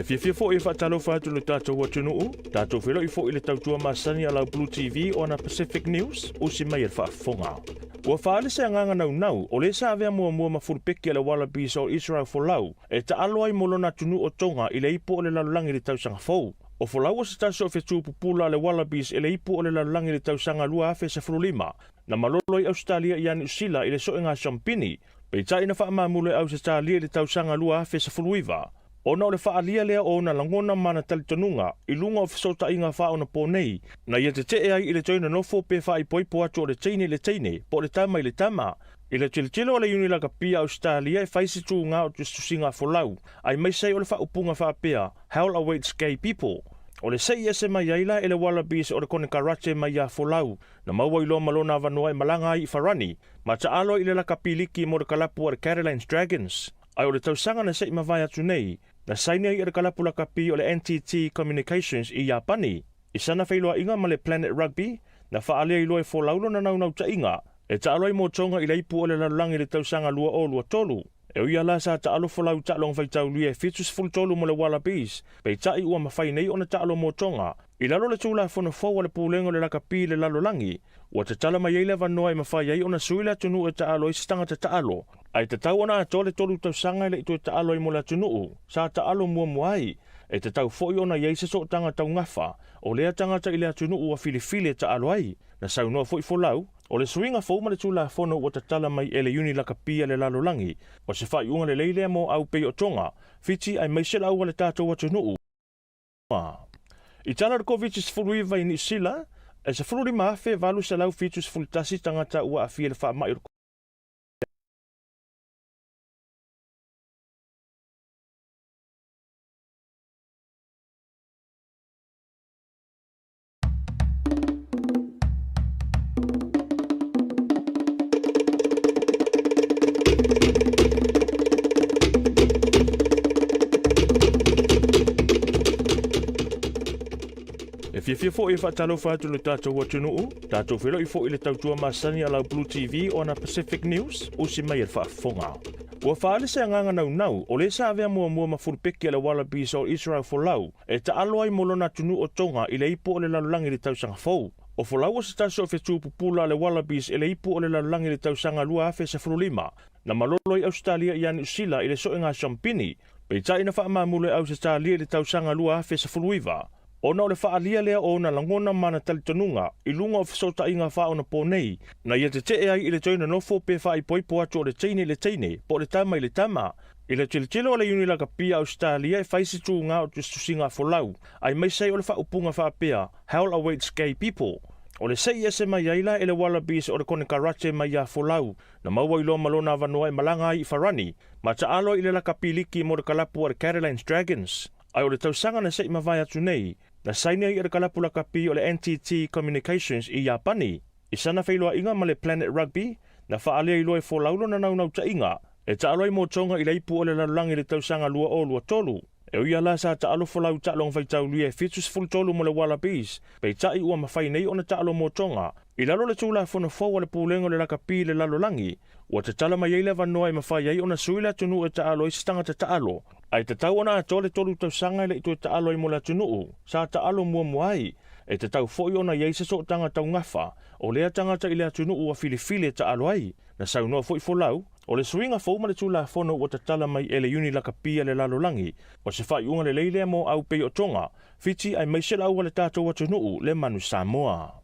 Fia fo e whaatalo whaatu le tātou atunuu, tātou whiro I fo I le tautua masani a lau BluTV o na Pacific News, o si mai e whaafonga. Ua whaale se anganga nau, o le sa avea mua mafurupeki a le Wallabies o Israel for lau, e ta alo ai molona tunu o tonga I le ipo o le lalulangi le tausanga fou. O folau o se taso o whetu pupula le Wallabies e le ipo o le lalulangi le tausanga lua afe sa fululima, na malolo I Australia I anu sila I le soenga champini, pe ta ina whaamamule au se Australia le tausanga lua afe sa fuluiva. Ona o le whaalia lea o na langona mana talitonunga, I lunga o fisota inga wha o na pōnei, na ia te te ai I le toina nofo pe wha I poipo atu o le teine, po le tama I le tama. I le tilo o le unilaka pia Australia e whaisi tū ngā o tustusinga folau, ai mai sei o le wha upunga wha pia, hell awaits gay people. O le sei ese mai aila e le Wallabies o le kone karache mai a folau, na maua ilo malona vanua e malanga I wharani, ma ta alo I le laka piliki mo le kalapu o le Caroline's Dragons. Ai o le tausanga na sei mawai atu nei, na saini ai o le kalapu laka pi o le NTT Communications I Japani. I sana whailoa inga ma le Planet Rugby, na whaalea ilo e fōlaulo na naunau ta inga, e ta aloi mō tonga I le ipu o le lalulangi le tausanga lua o lua tolu. E ui ala sa ta alo wholau ta along whaitau lui e fitus full tolu mo le Wallabies, pe ta I ua mawhai nei o na ta alo mō tonga. I lalo le tūla whono fōu le pūlengo le laka pi le lalulangi, ua te tala mai eile wanoa I mawhai ai o na suila tunu e ta alo I stanga ta alo. Ai te tau ana ato le tolu tausanga I le ito e ta alo I mo la tunuu, sa ta alo mua muai, e te tau fōi ona iei se so tanga tau ngafa, o lea tangata I le tunuu a filifili ta alo ai, na saunoa fōi fōlau, o le suinga fōu ma le tūla whono o ta tala mai e le uni laka pia le lalulangi, o se whai unga le leile mo au pei o tonga, fiti ai meisela au le tātou a tunuu. I tala rako vitis furuiva I ni sila, e se fururi maafe valu se lau fitus fultasi tangata ua a fia le wha mai urko. Fia fo e whaatalo whaatu le tātou atunuu, tātou whiro I fo I le tautua masani a lau BluTV o na Pacific News, o si mai e whaafonga. Ua whaale se anganga nau, o le sa avea mua mafurupeki a le Wallabies o Israel for lau, e ta alo ai molona tunu o tonga I le ipo o le lalulangi le tausanga fou. O folau o se taso o whetu pupula le Wallabies e le ipo o le lalulangi le tausanga lua afe sa fululima, na malolo I Australia I anu sila I le soenga champini, pe ta ina whaamamule au se Australia le tausanga lua afe sa fuluiva. Ona o le whaalia lea o na langona mana talitonunga, I lunga o fisota inga wha o na pōnei, na ia te te ai I le toina nofo pe wha I poipo atu o le teine, po le tama I le tama. I le tilo o le unilaka pia Australia e whaisi tū ngā o tustusinga folau, ai mai sei o le wha upunga wha pia, hell awaits gay people. O le sei ese mai aila e le Wallabies o le kone karache mai a folau, na maua ilo malona vanua e malanga I wharani, ma ta alo I le laka piliki mo le kalapu o le Caroline's Dragons. Ai o le tausanga na sei mawai atu nei, na saini ai o le kalapu laka pi o le NTT Communications I Japani. I sana whailoa inga ma le Planet Rugby, na whaalea ilo e fōlaulo na naunau ta inga, e ta aloi mō tonga I le ipu o le lalulangi le tausanga lua o lua tolu. E ui ala sa ta alo wholau ta along whaitau lui e fitus full tolu mo le Wallabies, pe ta I ua mawhai nei o na ta alo mō tonga. I lalo le tūla whono fōu le pūlengo le laka pi le lalulangi, ua te tala mai eile wanoa e mawhai ai o na suila tunu e ta alo I stanga ta alo. Ai te tau ona ato le tolu tausanga le ito e ta alo I mo la tunuu, sa ta alo mua muai, e te tau fōi ona iei se so tanga tau ngafa, o lea tangata I le tunuu a filifili ta alo ai, na saunoa fōi fōlau, o le suinga fōu ma le tūla whono o ta tala mai e le uni laka pia le lalulangi, o se whai unga le leile mo au pei o tonga, fiti ai meisela au le tātou a tunuu le manu Samoa.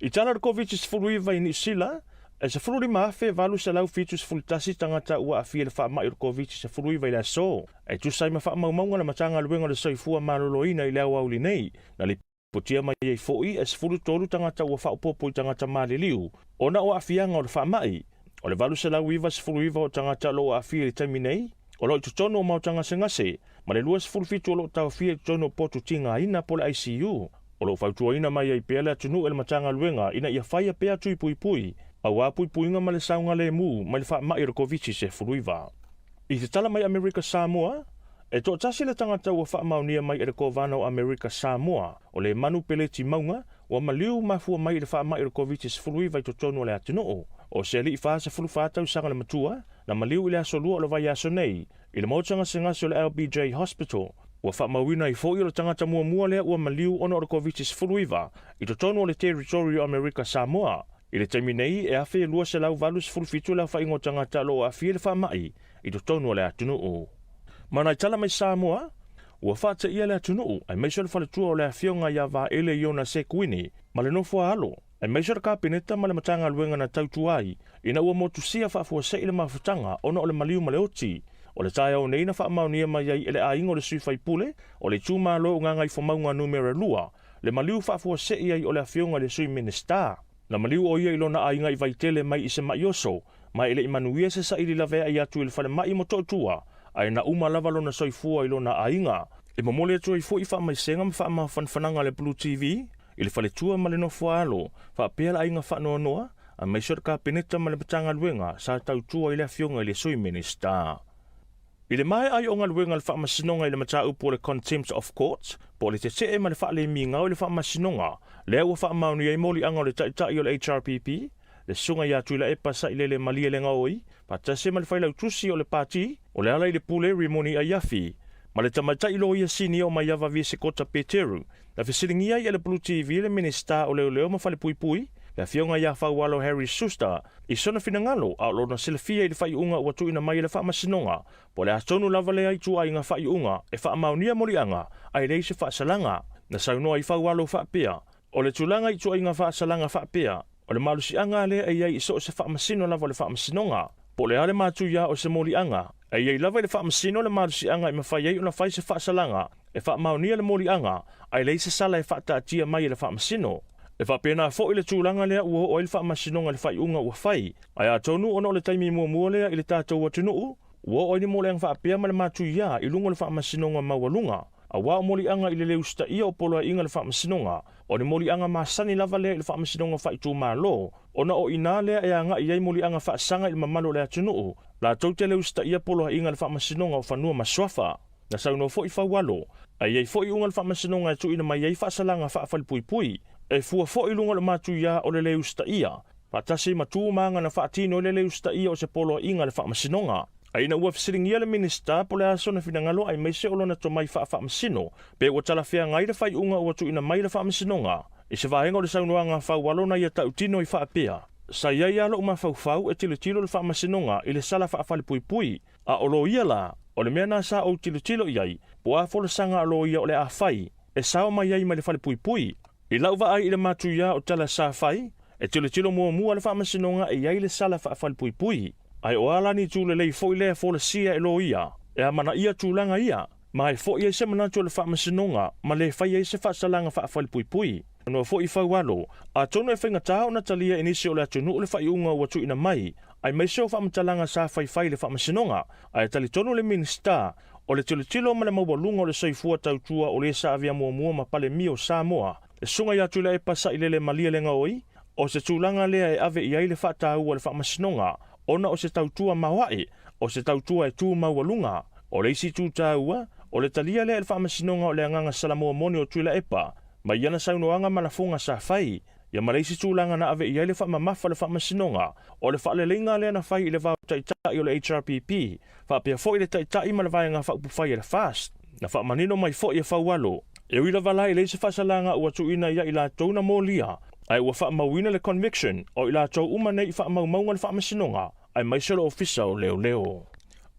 I tala rako vitis furuiva I ni sila, e se fururi maafe valu se lau fitus fultasi tangata ua a fia le wha mai urko vitis se furuiva I le so. E tu sai ma wha maumaunga na matanga luenga le soifua maloloina I le au auli nei, na li putia mai ei fōi e se furu tolu tangata ua wha upopo I tangata maliliu, ona o a fianga o le wha mai. O le valu se lau iwa se furuiva o tangata lo a fia I tami nei, o lo I tutono o mautanga se ngase, ma le lua se furufitu o lo tau fia I tutono potu tinga ina po le ICU. O lo whautua ina mai ei pēle atunu e le matanga luenga ina ia whaia pēa tui pui pui, au a pui puinga ma le saunga le mu, ma le wha mai Rokovici se furuiva. I te tala mai Amerika Samoa, e tō tasi le tangata ua wha maunia mai e le kovana o Amerika Samoa, o le manu pele ti maunga, ua maliu mafua mai le whaamai o COVID-19 vai totonu le atunuu. O se ali i whaasa fulu whātau sanga le matua, na maliu i le asolua o le vai aso nei, i le mautanga sengasi o le LBJ Hospital, ua whaamawina i fōi o le tangata mua lea ua maliu ono o le COVID-19 i totonu o le Territory America Samoa. I le taimi nei e awhi e lua se lau valus fulfitu lau whaingo tangata lo a whie le whaamai i totonu o le atunuu. Mana i tala mai Samoa, ua whaata ia le atunuu, ai meiso le whaletua o le awhionga ia Vaetolo iona sekuini, ma le nofua alo, ai meiso le kapineta ma le matanga luenga na tautuai, ina ua motusia whaafua se ile mafutanga ono o le maliu ma le oti, o le tae au nei na whaamaunia mai ai ele aingo le sui pule, o le tūmalo nganga i whamaunga numera lua, le maliu whaafua se iai o le awhionga le sui minister. Na maliu o ia ilona ainga i vaitele mai i se mai oso, mai ele imanuia se sa ili lavea i atu ili whale mai mo totua, ai na uma lava lona soifua ilona ainga. E mamole atua i fo i wha mai senga ma wha fanfananga le BluTV, ili whale tua ma le nofua alo, wha pēla ainga wha noa noa, a mai sor ka peneta ma le patanga luenga, sa tau tua i le awhionga i le sui minister. I le mai ai o ngā luenga le wha masinonga i le mata upo le contempt of court, po le te te ma le wha le mi ngau i le wha masinonga, lea ua wha mauni ai moli anga o le taitai o le HRPP, le sunga i atu i la epa sa i le malia le ngaoi, pa tase ma le whailau tusi o le pati, o le ala i le pule rimoni a yafi, ma le tamatai lo ia sini o mai ava vi se kota Peteru, na fesilingia i le BluTV le minister o leo ma whale pui pui, le fionga ia whaualo Harry Suster, i sona finangalo a lo na silafia i le whai unga ua tuina mai le wha masinonga, po le atonu lava le ai tua i ngā whai unga, e wha maunia moli anga, ai rei se wha salanga, na saunoa i whaualo wha pia, o le tulanga i tua i ngā wha salanga wha pia, o le malusi anga le ai ai iso o se wha masino lava le wha masinonga, po le ale matu ia o se moli anga, ai ai lava le wha masino le malusi anga i mawhai ai o na whai se wha salanga, e wha maunia le moli anga, ai rei se sala e wha tatia mai le wha masino. E wha pēnā fo i le tūlanga lea ua o il wha masinonga le whai unga ua whai. Ai a tonu ono le taimi mua lea i le tātou atunuu, ua o ini mo leang wha pēa ma le mātu ia i lunga le wha masinonga mawalunga. A wā o moli anga i le leu sta ia o polo inga le wha masinonga, o ni moli anga masani lava lea i le wha masinonga whai tū mālo. Ona o ina lea e anga i ei moli anga wha sanga i le mamalo le atunuu, la tau te leu sta ia polo inga le wha masinonga o whanua maswafa. Na sauno fo i whawalo, ai ei fo i unga le wha masinonga tu ina mai ei wha salanga wha whali pui pui. E fua fo i lunga le matu ia o le leu sta ia. Patasi matu maanga na whaatino le leu sta ia o se polo inga le wha masinonga. Ai na ua fisiringia le minister po le aso na finangalo ai meise o lona to mai wha masino. Pe ua talawhia ngai le whai unga ua tu ina mai le wha masinonga. I se vahenga o le saunoanga whau walona ia tautino i wha pia. Sa iai alo uma whau e tilo le wha masinonga i le sala wha whali pui pui. A olo ia la, o le mea na sa o tilo iai, po a fo le sanga alo ia o le a whai, e sao mai iai ma le whali pui pui. I lauwa ai i le matu ia o tala sa whai, e tilo mua le wha masinonga e iai le sala wha whali pui pui. Ai o alani tū le lei fo i lea fo le sia e lo ia, e a mana ia tūlanga ia, ma e fo i e se manatu le wha masinonga, ma le whai e se wha salanga wha whali pui pui. No fo i whaualo, a tono e whainga tāo na talia inisi o le atunu le whai unga ua tu ina mai, ai mai seo wha matalanga sa whai le wha masinonga, ai tali tono le minister, o le tilo ma le maualunga o le soifua tautua o le sa avia mua ma pale mio Samoa, e sunga ia tula e pasa i le malia le ngaoi, o se tūlanga lea e ave i ai le whaatau o le whaamasinonga, ona o se tautua mawae, o se tautua e tū maualunga, o le isi tūtaua, o le talia lea le whaamasinonga o le anganga salamoa moni o tula epa, mai iana saunoanga malafunga sa whai, ia maleisi tūlanga na ave i ai le whaamamafa le whaamasinonga, o le whaalelinga lea na whai i le vau taitai o le HRPP, whaapea fo i le taitai ma le vaenga whaupufai e le fast, na whaamanino mai fo i e whaualo, e wila wala i leise whasalanga ua tuina ia i la tōna mōlia, ai ua whaamauina le conviction o i la tō umane i whaamaumaunga le whaamasinonga, ai maiselo ofisa o leo.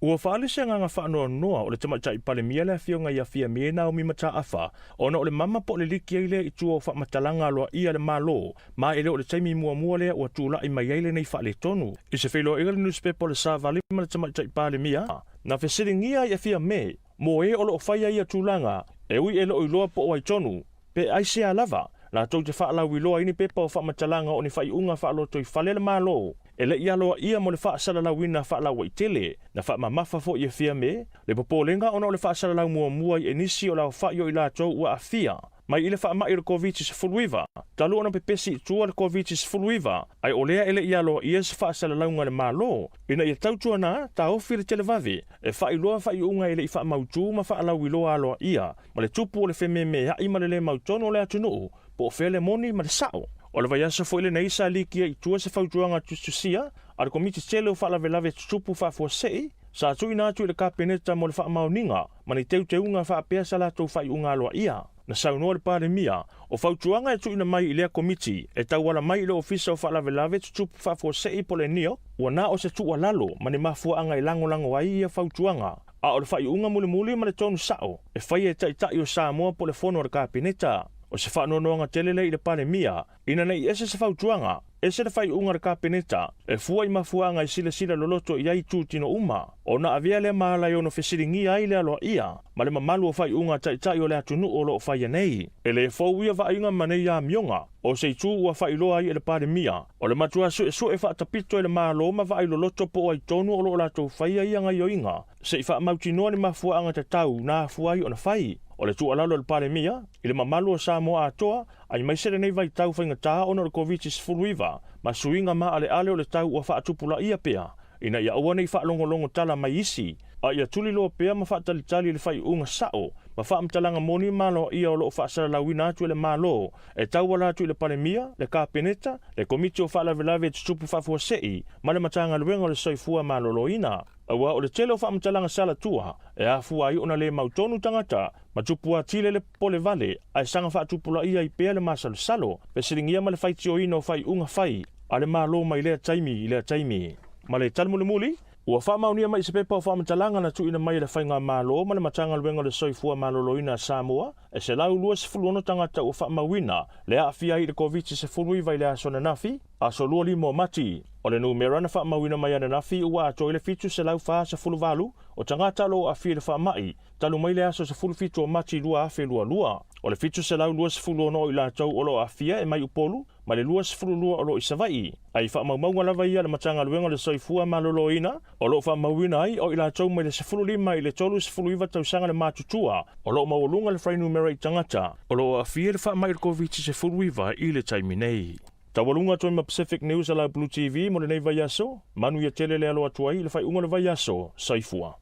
Ua whaalise nganga whaanoa noa o le tamatai pale mia le whionga ia fia miena o mimata afa, ona o le mama po le liki eile i tua o whamatalanga aloa ia le malo, ma ele o le taimi mua lea ua tūla i mai eile nei whaale tonu. I se whilo ega le newspaper le sa vali ma le tamatai pale mia, na whesiringia ia fia me, mo e o lo whaia ia tūlanga, e ui ele o iloa po o ai tonu, pe ai sea lava, la tau te whaalau iloa ini pepa o whamatalanga o ni whai unga whaalo toi whale le malo. Ele ia loa ia mo le whaasalalau ina whaalau i tele, na whaamamafa fo i e fia me, le popolenga ona o le whaasalalau mua i enisi o lau whaio i la tau ua a fia. Mai ile whaamai le COVID-19, talu ona pepesi tua le COVID-19, ai olea ele ia loa ia se whaasalalau ngale malo, ina ia tautua na, ta ofi le televave, e whai loa whai unga ele i whaamautu ma whaalau i loa aloa ia, ma le tupu o le whememe ha ima le mautono le atunu, po o fele moni ma le sao. O le vai asa fo ile nei sa likia i tua se fautuanga tustusia, a le komiti tele o whalavelave tutupu whafuasei, sa tui nātu i le kapeneta mo le whaamauninga, ma ni teuteunga whaapea sa latou whaiunga aloa ia. Na saunoa le pandemia, o fautuanga e tuina mai i lea komiti, e tauala mai i le ofisa o whaalavelave tutupu whafuasei po le nio, ua na o se tua lalo, ma ni mafuanga i lango ai ia fautuanga. A o le whaiunga muli ma le tonu sao, e whai e taitai o Samoa po le fono o le kapeneta. O se whaanonoanga telele i le pandemia, ina nei ese se fautuanga, ese le whaiunga le kapeneta, e fua i mafuanga i sila loloto i ai tūtino uma, o na avia le maala i ono fesiringi ai le aloa ia, ma le mamalu o whaiunga taitai o le atunu o lo o whaia nei, e le fau ia whainga manei a mionga, o se tu ua whailoa i le pandemia, o le matua su e whaatapito i le maalo ma whailo loto po ai tonu o lo o lato whaia ia ngai o inga, se i whaamautinoa ni mafuanga te tau na fuai o na whai. O le tualalo le pandemia, i le mamalu o Samoa atoa, ai mai sere nei vai tau whaingataa ono le COVID-19, ma suinga ma ale o le tau ua whaatupula ia pea. Ina ia ua nei whaalongolongo tala mai isi, a ia tuli loa pea ma whaatalitali le whaiunga sao, ma whaamtalanga moni malo ia o loo whaasara lawina atu le malo, e tau wala atu i le pandemia, le kapeneta, le komiti o whaalavelave e tutupu whafuasei, ma le matanga luenga o le soifua maloloina. Awa o le tele o whaamtalanga sala tua, e a fua i ona le mautonu tangata, ma tupua tile le pole vale, ai sanga whaatupula ia i pea le masalo salo, pe siringia ma le whaiti o ino whai unga whai, a le malo mai lea taimi. Ma le talmuli, ua whaamaunia mai se pepa o whaamtalanga na tuina mai le whainga malo, ma le matanga luenga le soifua maloloina Samoa, e se lau lua se fuluono tangata o whaamawina, le a fia i le COVID-19 vai le aso na nafi, aso lua limo mati. O le numera na whaamawina mai ana nafi ua ato i le fitu se lau wha se fulu valu, o tangata lo a fia le whaamai, talu mai le aso se fulu fitu o mati lua afe lua. O le fitu se lau lua se fuluono i la tau o lo a fia e mai upolu, ma le lua se fulu lua o lo i savai. Ai whaamaumaunga lava ia le matanga luenga le soifua maloloina, o lo whaamawina ai o i la tau mai le se fulu lima i le tolu se fulu iwa tau sanga le matutua, o lo mawalunga le whai numera i tangata, o lo a fia le whaamai le COVID se fulu iwa i le taimi nei. Tawalunga toi ma Pacific News ala BluTV mo le nei vai aso, manu ia tele le alo atuai le whai unga le vai aso, saifua.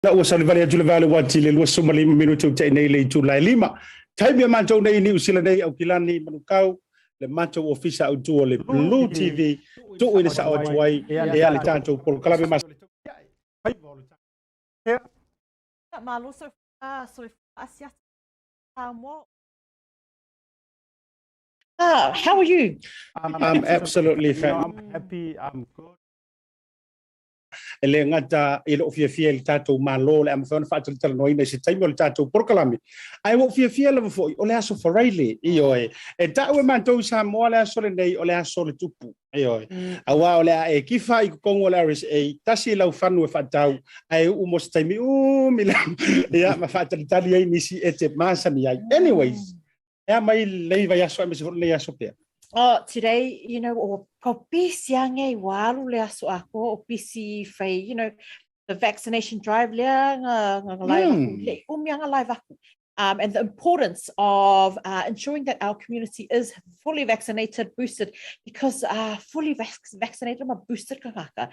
Na ua salivale atu le vale wati le lua suma 5 minutu te nei le tu lai 5. Taimi mantou nei ni usila nei au kilani manukau le mantou ofisa au tu le BluTV tu ina sa atuai e ale tantou por kalame mas. Malo so Asiata Samoa. How are you? I'm absolutely fine. I'm happy. I'm good. Ele ngata ele o fia le tatou malo le am fa fatul tala no ina se taimi le tatou por kalame. Ai wo fia le fo o le aso faraile io e ta o mantou Samoa le aso le nei o le aso le tupu. Io awa o le e kifa I kongo le RSA tasi lau fanu e fatau ai o mo taimi o mila ya ma fatul tali ai nisi ete masa mi ai. Anyways, ya mai le vai aso me se le aso pe. Oh, today, you know, o kopisi ange walu le aso ako o pisi fai, you know, the vaccination drive le live aku. And the importance of ensuring that our community is fully vaccinated, boosted, because fully vaccinated ma boosted kakaka.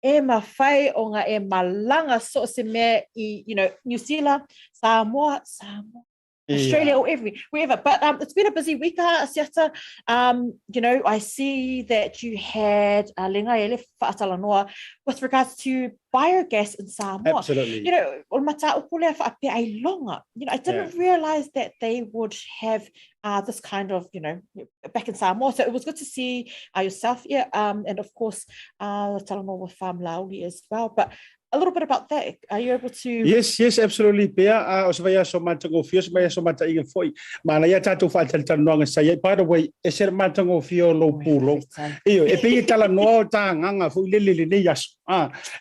E ma fai o nga e malanga so se me I, you know, New Zealand, Samoa, Australia or wherever. But it's been a busy week, Asiata. You know, I see that you had Lengaele Fa'atalanoa with regards to biogas in Samoa. Absolutely. You know, I didn't realize that they would have this kind of, you know, back in Samoa. So it was good to see yourself here, and of course, Talanoa with Farm Lauli as well. But a little bit about that. Are you able to? Yes, absolutely. Pea, osvaya so mantango fios, maya so mata inga foi. Mana ya tato fa tal noanga sai. By the way, e ser mantango fio lo pulo. Io, e pe tala no ta nganga foi le yas.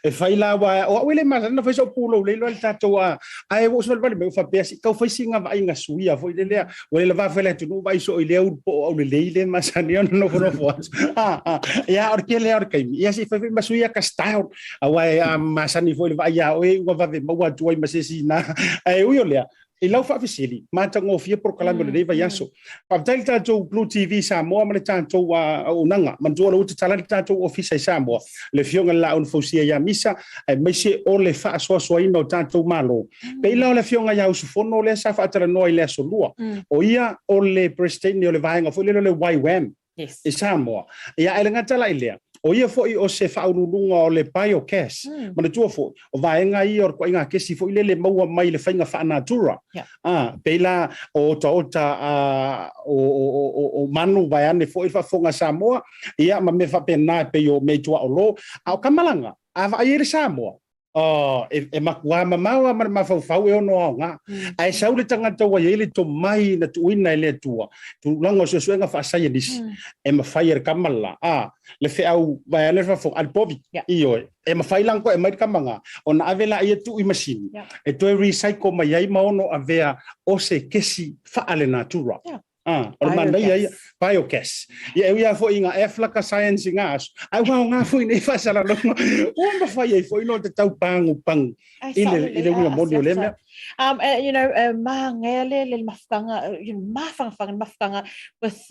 E fai la wa o wele mas na foi so pulo le lo tato ai wo so vale me fa pe si ka foi singa va inga suia foi le wele va fele tu no vai so ile o le masani no fo. Ya orkele orkai. Ya si foi masuia ka style. Awai mas ni foi vai a oi wa va ma wa tuai masesi na ai ui olea I lau fa fisili matango fia por kalame le vai aso pa tal tatou BluTV Samoa ma le tatou unanga manzo lo uta tala tatou ofisa Samoa le fionga la un fosia ya misa ai mai se o le fa so ino tatou malo pe la le fionga ya usufono le sa fa tala no ile so lua o ia o le president o le vai nga foi le YWAM yes Samoa ia ele ngata la ile o ia foi o se faululunga o le biogas mana tua foi o vaenga I or ko inga kesi foi le maua mai le fainga fa natura pela o tota o manu vai ane foi fa fonga Samoa ia ma me fa pena pe yo me tua o lo au kamalanga a vai ir Samoa e makua mamawa ma fau e ono nga ai saule tanga to ele to mai na tuina ele tua tu longo so suenga fa sai dis e ma fire kamala le fe au vai ale fa fo al pobi io e ma fai lango e mai kamanga ona avela ia tu I machine e to recycle mai ai ma ono avea o se kesi fa ale natura ormanda ia biogas ia foi inga eflaka science ngas ai wa nga foi nei fa sala no uma fai ai foi no te tau pangu pang ile una modio le you know ma ngele le mafanga you know mafanga with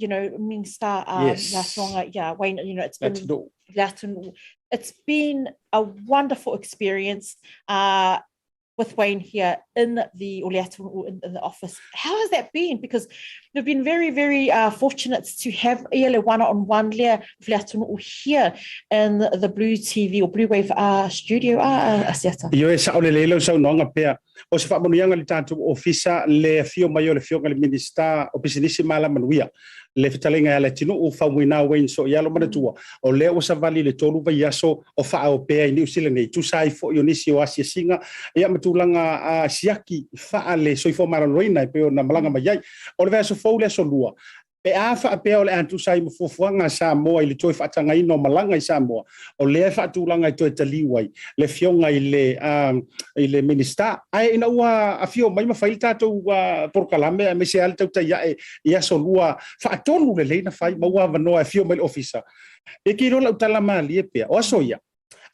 you know Minsta la songa Wayne you know it's been a wonderful experience with Wayne here in the in the office. How has that been? Because we've been very, very fortunate to have one-on-one here in the BluTV or Bluwave studio. Asiata. Yo sa ole lelo sa nonga pea. O se fa monuanga le tanto ofisa le fio mayo le fio le minister opisinisi mala manuia. Le fitalinga le tino o fa wina Wayne so ya lo manatua. O le o sa vali le tolu ba yaso o fa o pea I New Zealand nei tu sai fo yo nisi o asia singa ia matulanga siaki fa le so fo maraloina pe na malanga mai o le so fo le so lua pe fa pe o le antu sai mo fofuanga Samoa I le toi fa tanga ino malanga I Samoa o le fa tulanga I toi taliwai le fionga I le minister ai ina ua a fio mai ma fai tatou por kalame me se alta ya ia so lua fa tolu le leina fai ma ua vano fio mai officer e ki rola utala mali e pe o so ia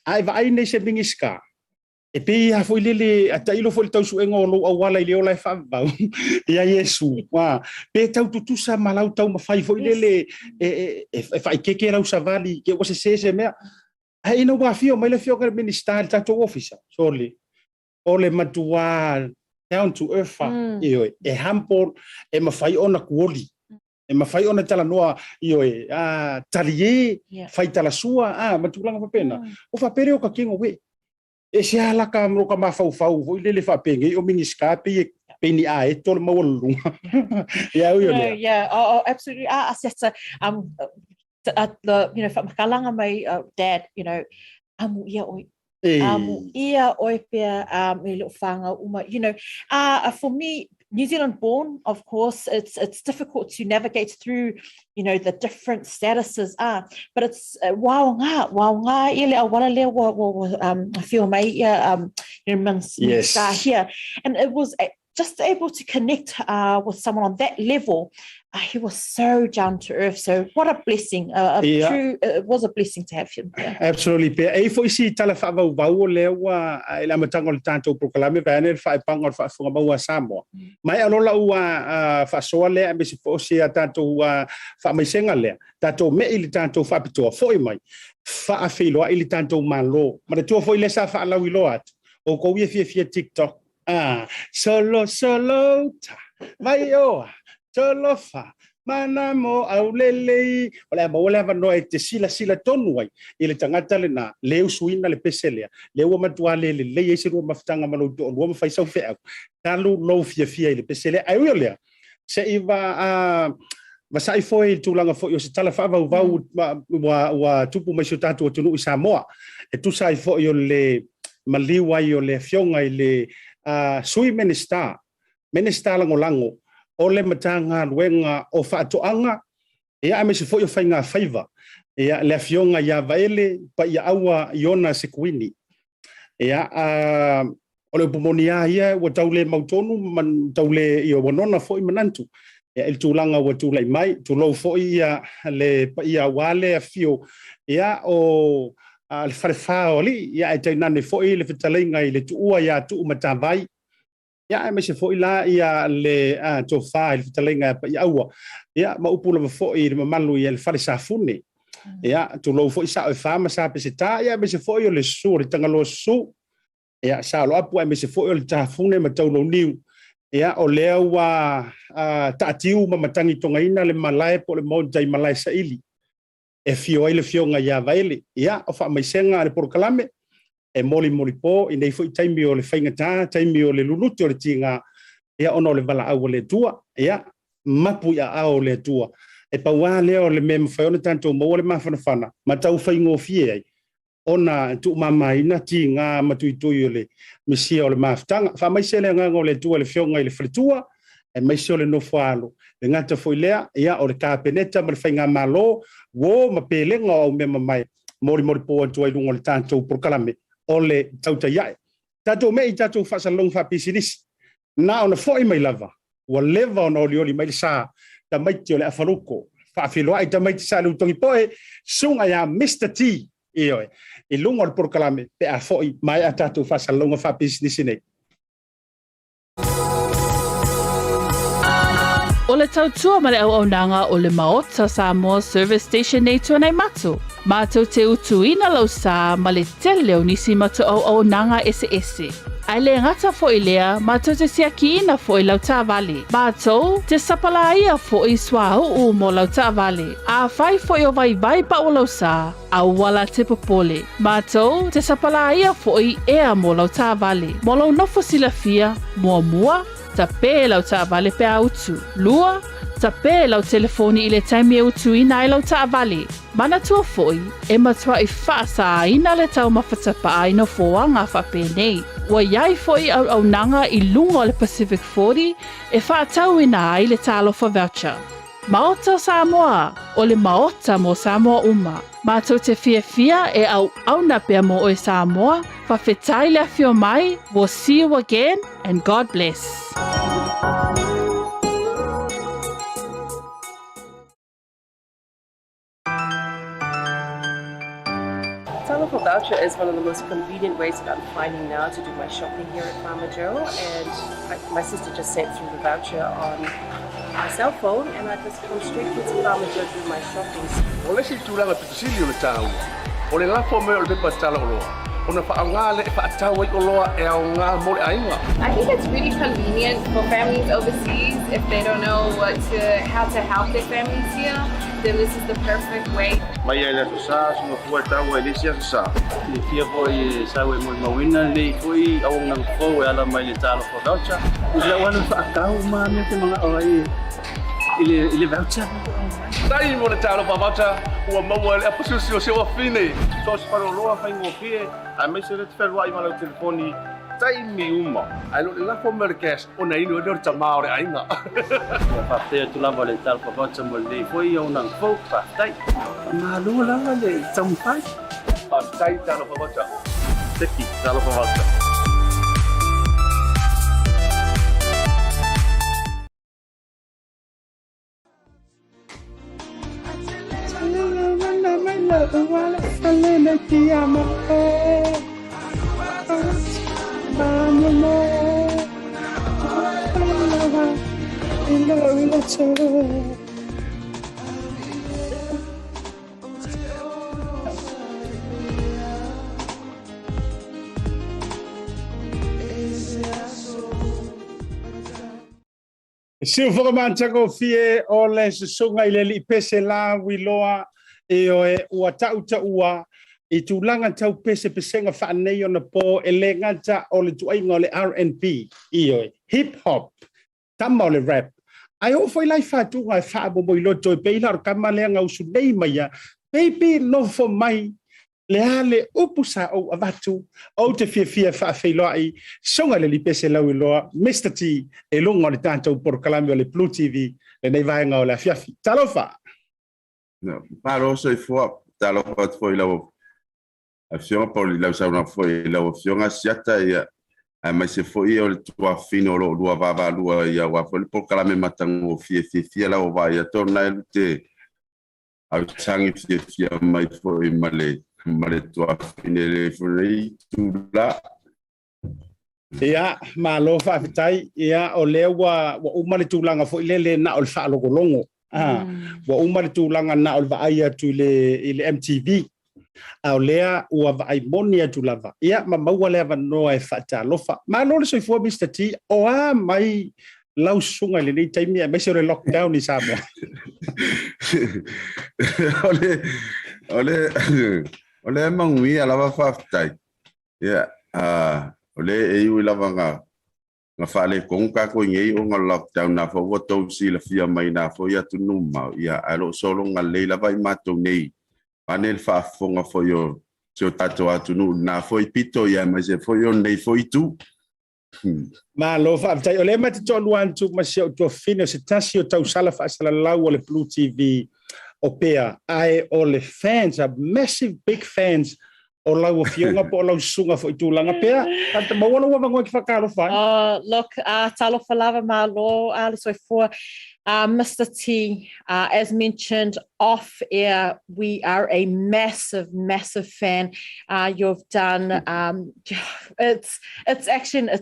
ai vai nei se bingiska e pe ha foi lele ata ilo foi tau su engo lo awala ile ola fa ba ia Yesu wa pe tau tutu sa malau tau ma fai foi lele e fai ke ra usavali ke o se me ai no wa fio mai le fio ka minister tatu officer sorry o le matua down to earth io e humble e mafai ona kuoli e mafai ona tala noa io e talie fai tala sua matulanga fa pena o fa pere o ka kingo we e se ala ka mo ka mafau fau vo le fa penge o mingi skape peni a e tol mawlu absolutely Asiata the fa kalanga my dad amu ia oi pea me lo fanga uma for me New Zealand born, of course, it's difficult to navigate through, the different statuses but it's waonga ile awala le wa feel mai here, and it was just able to connect with someone on that level. He was so down to earth. So what a blessing! It was a blessing to have him. Absolutely. E foi si tala fa vau lewa ila matango le tanto proclame vaner fa pangor fa funga mau Samoa. Mai alola ua fa soa le me se fosi tanto fa mai senga le. Tanto me ili tanto fa pitoa foi mai. Fa afilo ili tanto malo. Ma tu foi le sa fa la wiloat. O ko wi fia TikTok. Solo vai Tolofa, manamo au lelei, ole no e te sila tonu ai, ile tangata le na leu suina le peselea, leu matua le e se rua mafutanga malo do rua mafai sau fea, talu lo fia ile peselea, ai uiolea, se iwa masai foi tulanga foi o se tala fa vau wa tupu mai so tatu o tunu i Samoa, e tu sai foi o le maliwa i o le fionga i le sui menesta lango o le matanga luenga o whaatoanga, ea me se foi o whainga whaiva, ea le afionga ia vaele, pa ia aua iona se kuini. Ea o le pumonia ia, wa taule mautonu, man taule i o wanona foi manantu. Ea il tūlanga wa tūlai mai, tūlou foi ia le pa ia wale afio, ea o le wharewhao li, ea e tainane foi le whitalinga i le tuua ia tuu matawai, ia me se foi la ia le tofa il fitalenga ia aua ia ma upula foi le mamalu ia le fale safune ia to lo foi sa fama sa peseta ia me se foi le su le tangalo su ia sa lo apu me se foi le tafune ma tau lo niu ia o le wa tatiu ma matangi tongaina le malai po le montai malai sa ili e fio ile fionga ia vaile ia o fa mai senga le porkalame e moli po i nei foi taimi o le whaingata, taimi o le luluti o le tinga, ea ono le wala au le tua, ea mapu ia au le tua. E paua leo le mea mwhaione tanto maua le mawhanawhana, ma tau whaingo fie ai, ona tu mamaina tinga matuitui o le misia o le mawhtanga, wha maise le nganga o le tua le fionga i le whalitua, e maise o le nofalo, le ngata foi lea, ea o le kāpeneta ma le whainga malo, wo ma pelenga o mea mamai, mori po antua i lungo le tanto prokalame, ole Tautai A'e. Tatou me i tatou whasalong whapisinisi. Na ona foi mai lava. Ua leva ona oli mai sa ta maiti o le awharuko. Whaafiloa i ta maiti sa le utongi poe. Sunga ia Mr. T. Ioe. I lunga o le porkalame pe a foi mai a tatou whasalong whapisinisi nei. O le tautua ma le au o le Maota Samoa Service Station nei tuanai matu. Mātou te utuina lau sā ma le tele o nisi matu au nanga ese. Ai le ngata fo i lea, mātou te siakiina fo i lau tā vale. Mātou te sapalaia fo i swau mo lau tā vale. A whai fo i o vai pa o lau sā, a wala te popole. Mātou te sapalaia fo i ea mo lau tā vale. Mo lau nofo sila fia, mua, ta pē lau tā vale pe a utu. Lua, ta pē lau telefoni i le taimi e utu ina i lau tā vale. Mana tua foi, e matua i whaasa ina le tau mawhatapa ai no foanga whape nei. Wa iai foi au nanga i lungo le Pacific 40 e whaatau ina ai le talofa voucher. Maota Samoa, o le Maota mo Samoa uma. Mātou te fia e au na pia mo o Samoa, whawhetai le fio mai, we'll see you again and God bless. Talofa voucher is one of the most convenient ways that I'm finding now to do my shopping here at Farmer Joe, and my sister just sent through the voucher on my cell phone, and I just come straight to Farmer Joe to do my shopping. O le si tūlanga pitusili o le tāua. O le lafo me o le pepa tala oloa. ona whaangale e whaatau ai o loa e au ngā mole ainga. I think it's really convenient for families overseas if they don't know how to help their families here. Then this is the perfect way. Mai ai la sa so fua tau e lisia sa. Ni fia foi sa we mo mawina ni foi au nang fo e ala mai le talo for voucher. Ila wana whaatau ma me te mga oi ile voucher. Tai mo le talo for voucher ua maua le apasusio se wa fine. So se paro loa fai ngo fie a me se le te wai ma le telefoni tai mi uma. Ai lo la for merkes ona ino do tamao re ainga. Fa te tu la vale tal for voucher mo le foi au nang fo fa tai. Ma lo la le tampai. Fa tai talo for voucher. Teki talo for voucher. Se for mancha go fie o le sunga ile li pese la wiloa e o e ua tauta ua i tūlanga tau pese pesenga whanei o na po e le ngata o le tuainga o le R&B i o e hip hop tama o le rap ai o foi lai whatunga e wha mo i loto e peila o kamalea ngau su nei maia baby no for mai le ale upusa o avatu o te fia whaafeiloa i songa le li pese lau i loa Mr. T e lunga o le tātou por kalami o le BluTV le nei vaenga o le afiafi talofa. No, paro so fo talo pat foi lau a fiona por lau sa una foi lau fiona siata ia a mai se foi o tua fino lo lua va lua ia wa foi por kala me matango fie lau va ia torna te a sangi fie mai foi male tua fine le foi tu la ia malo fa fitai ia o lewa wa umale tulanga foi lele na o fa lo golongo wa umar tulanga na olva aya tu le MTV au lea ua vai monia tu lava ia mamaua lea vanoa e fata lofa ma no le soifua Mr. T o a mai lau sunga le nei taimi a mese o le lockdown i Samoa ole mangui ala va faftai ia ole e u lava nga fale kong ka ko ngei o nga lockdown na fo woto si la fia mai na fo ya tu numa ya alo solo nga leila vai mato nei panel fa fonga fo yo so tato atu nu na fo pito ya mas fo yo nei fo itu ma lo fa tai ole mate to luan tu ma se to fino se tasio tau sala fa sala lau o le BluTV opea ai all the fans are massive big fans o lau fionga po lau sunga fo itulanga pea tanta mawana wa vango ki fakalo fa look talo falava malo ali soifua Mr. T, as mentioned off air, we are a massive fan. You've done it's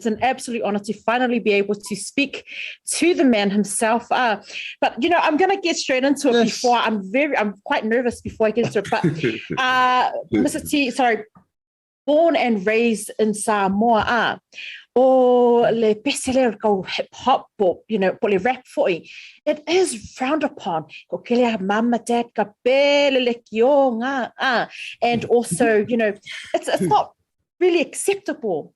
an absolute honor to finally be able to speak to the man himself. But you know, I'm gonna get straight into it. Yes. Before I'm quite nervous before I get into it. But Mr. T, sorry, born and raised in Samoa. O le pesele ko hip hop pop, you know, po le rap foi. It is frowned upon. Ko kele mama dad ka pele le kionga and also, you know, it's not really acceptable.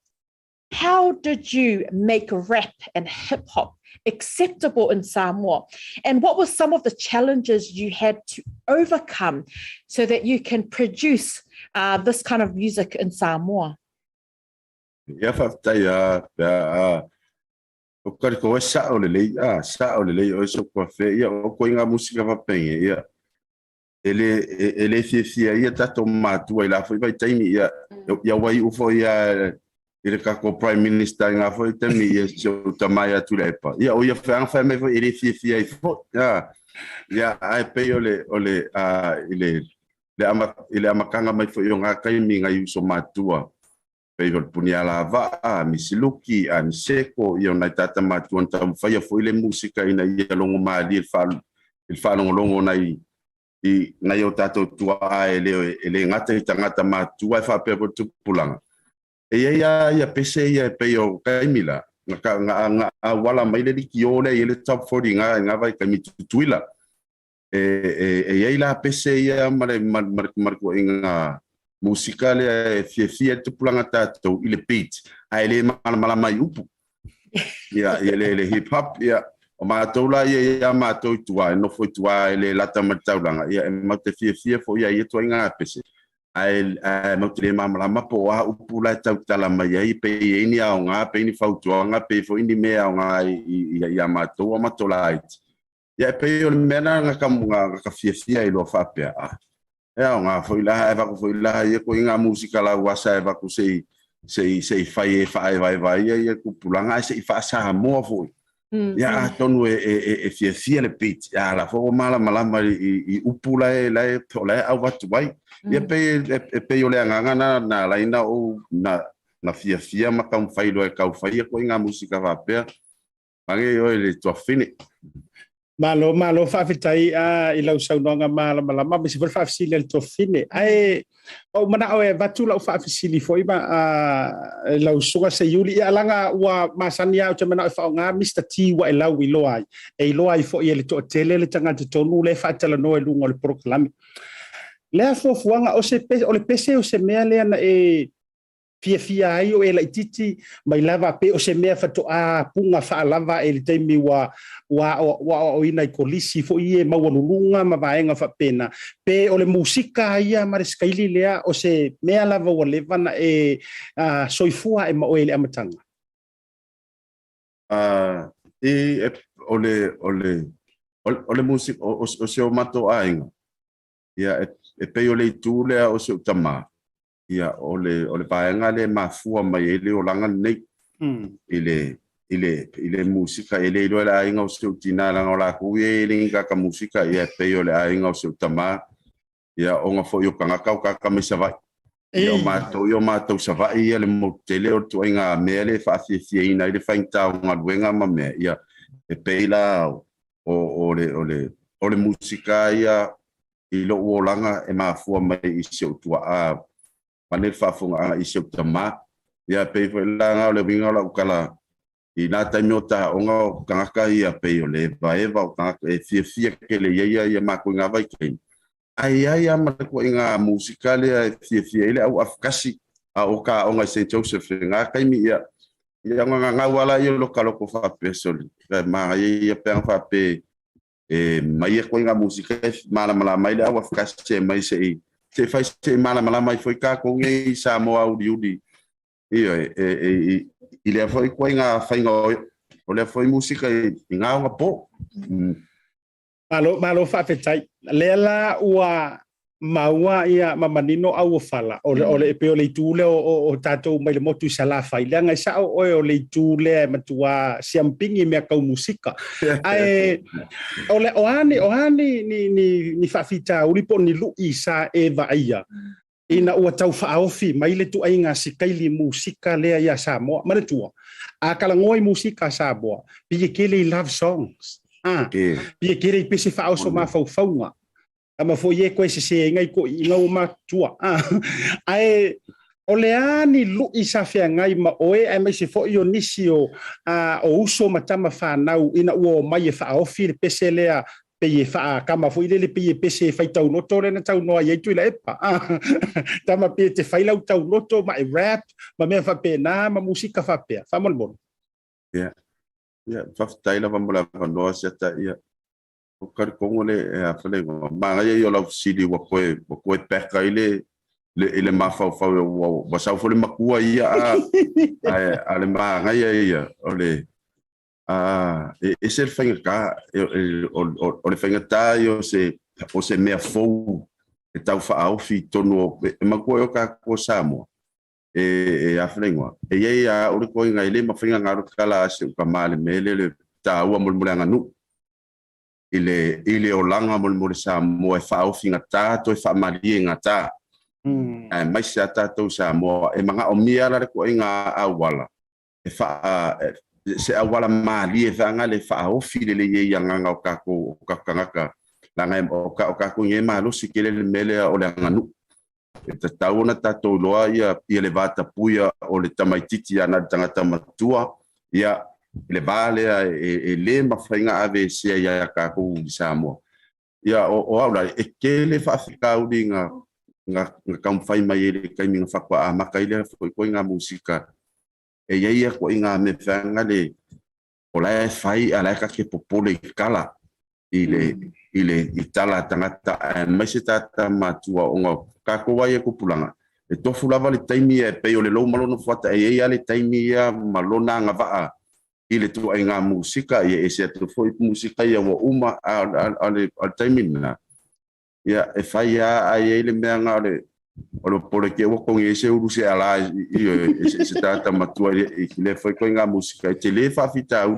How did you make rap and hip hop acceptable in Samoa? And what were some of the challenges you had to overcome so that you can produce this kind of music in Samoa? Ya faftai o kari ko sa o le o so ko fe ia o ko inga musika va penga ia ele fia ia tato matu ila foi vai taimi ia wai u foi ele ka ko prime minister nga foi taimi ia so tamaya tu lepa ia o ia fa me foi ele fia i fo ia ai pe ole ele amakanga mai foi nga kai minga i so matua Peival punia lava misiluki an seko io na tata matuan tam fai foi le musica ina ia longo mali il fa longo nai I ngai o tātou tua e le ngata I tangata mātua e whapea po tupulanga. E ia pese ia pe o kaimila. Nga wala mai le ki ole I le top 40 nga vai kaimi tutuila. E ia pese ia marko inga musika le fie tupulanga tātou I le beat. Ai le malama I upu. Ia le hip hop ia. O mātou la ia mātou tua, no foi tua le lata matauranga. Ia mau te fie fo ia tua inga pese. Ai mau te le mamalama po a upula tau tala mai ai pe ini au ngā, pe ini fautuanga, pe fo ini mea au ngā ia mātou o matola aiti. Ia pe o le mena ngā ka fie I lo whapea. Ia au ngā foi laha, e wako foi laha, ia ko inga musika la wasa e wako sei whai vai, ia kupulanga, sei wha Samoa foi. Ya tonu e fia le pit ya la fo mala I upula e la tola au watu vai ya pe yo le nganga na laina o na fia ma kam failo e kau fai ko inga musika va pe mange yo le to fini malo fa fitai I lau saunonga malama bisi fa fisili le to fini ai o mana o e vatu lau fa fisili foi ma lau suga se yuli alanga wa masania o te mana fa nga Mr T wa lau I loai fo I le to tele le tanga te tonu le fa tala no e lungo le proclame le fo fuanga o le pese o se mea le na e fia ai o ela ititi mai lava pe o se mea fato a punga fa lava e le taimi wa o ina I kolisi fo I mawalulunga ma vaenga fa pena pe o le musika ia ma skaili lea o se mea lava o levana e soifua e ma o ele amatanga o le musika o se o mato ainga ia e pe o le tule o se utama ia ole paenga le mafua mai ele o langa nei ile musika ele lo la inga o seu tina la la ku ele ka musika ia pe ole inga o seu tama ia onga fo yo kanga ka me sava yo mato sava ia le motele o tu inga mele fa fi ina ile fa inta nga wenga ma me ia e pe la ole musika ia ilo o langa e mafua mai I seu tua Panel fafunga I se tama ia pe la le vinga la kala I na taimota onga kanga ia pe le vaeva o kanga e fia ke le ia ma ko nga vai kai ai ma ko inga musicale e fia ile au afkasi a o ka onga se Joseph nga kai mi ia nga wala ia lo kalo ko fa pesoli ma ia pe fa pe mai ko inga musika mala mai le au afkasi mai se se fai se mala mai foi ka ko ngai Samoa udi io ile foi ko inga fainga o le foi musika inga nga po malo fa fetai lela ua maua ia mamanino au fala ole pe ole tule o tato mai le motu sala fai langa sa o le tule matua siampingi me ka musika ai ole ohani ni fa fita ulipo ni lu isa e vaia ina ua tau fa ofi mai le tu ainga sikaili musika le ia Samoa mana tua a kala ngoi musika Samoa pi kele love songs pi kele pisi fa oso ma faunga ama fo ye ko se ngai ko inga uma tua ai oleani lu isa fia ngai ma oe ai mai se fo io nisio o uso matama fa nau ina o mai fa ofi pese lea pe ye fa kama fo ile pe ye pese fa tau no tole na tau no ai tu la epa tama pe te fa ila tau no to mai rap ma me fa pe na ma musika fa pe fa mol bon ya fa taila va mola no se ta ya o kar kongole a fale ma ya yo la sidi wa ko peka ile le ma fa wa sa fo le makua ia ale ma ya ole ese el fenga o le fenga ta yo se me fo e tau fa au fi tono makua yo ka ko Samoa a flengo ia o le ko ngai le ma fenga ngaro kala se ka male mele le ta wa mo mulanga nu ile o langa mo Samoa e fa au finga ta to fa mali ngata mai se ata to Samoa e manga o mia la ko inga awala e fa se awala mali e fa ngale fa au fi le ye yanga o ka ko ka langa o ka ko nge malo sikele le mele o le nganu te tauna tatou loa ia le vata puia o le tamaititi ana tangata matua ia le vale e le mafrainga ave sia ia ka ko Samoa ia o aula e kele fa Afrika udinga nga kamfai mai le kai minga fakwa a makaile ko nga musika e ia ko nga me fanga le o la fai ala ka ke popole kala ile itala tangata mai se tata matua onga ka ko wai ko pulanga e tofu lava le taimi e pe o le lo malo no fata e ia le taimi ia malona nga va ile tu ai nga musika e se tu foi musika ia wa uma al taimi na ia e fai ai le me nga o por que o con ese uruse ala se tata matua le foi ko nga musika te le fa fita u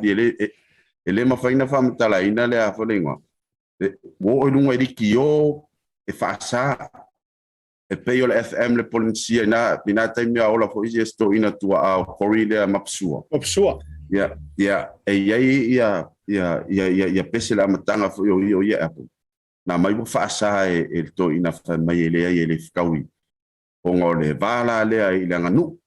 ele ma faina fa mtala ina le a folenga wo o lunga dikio e fa sa e pe o le FM le policia na bina taimi a ola fo isi sto ina tua a corrida mapsua ya ia pese la matanga fo yo ia apo na mai mo fa sa e to ina fa mai ele fikawi o ngole vala le ile nganu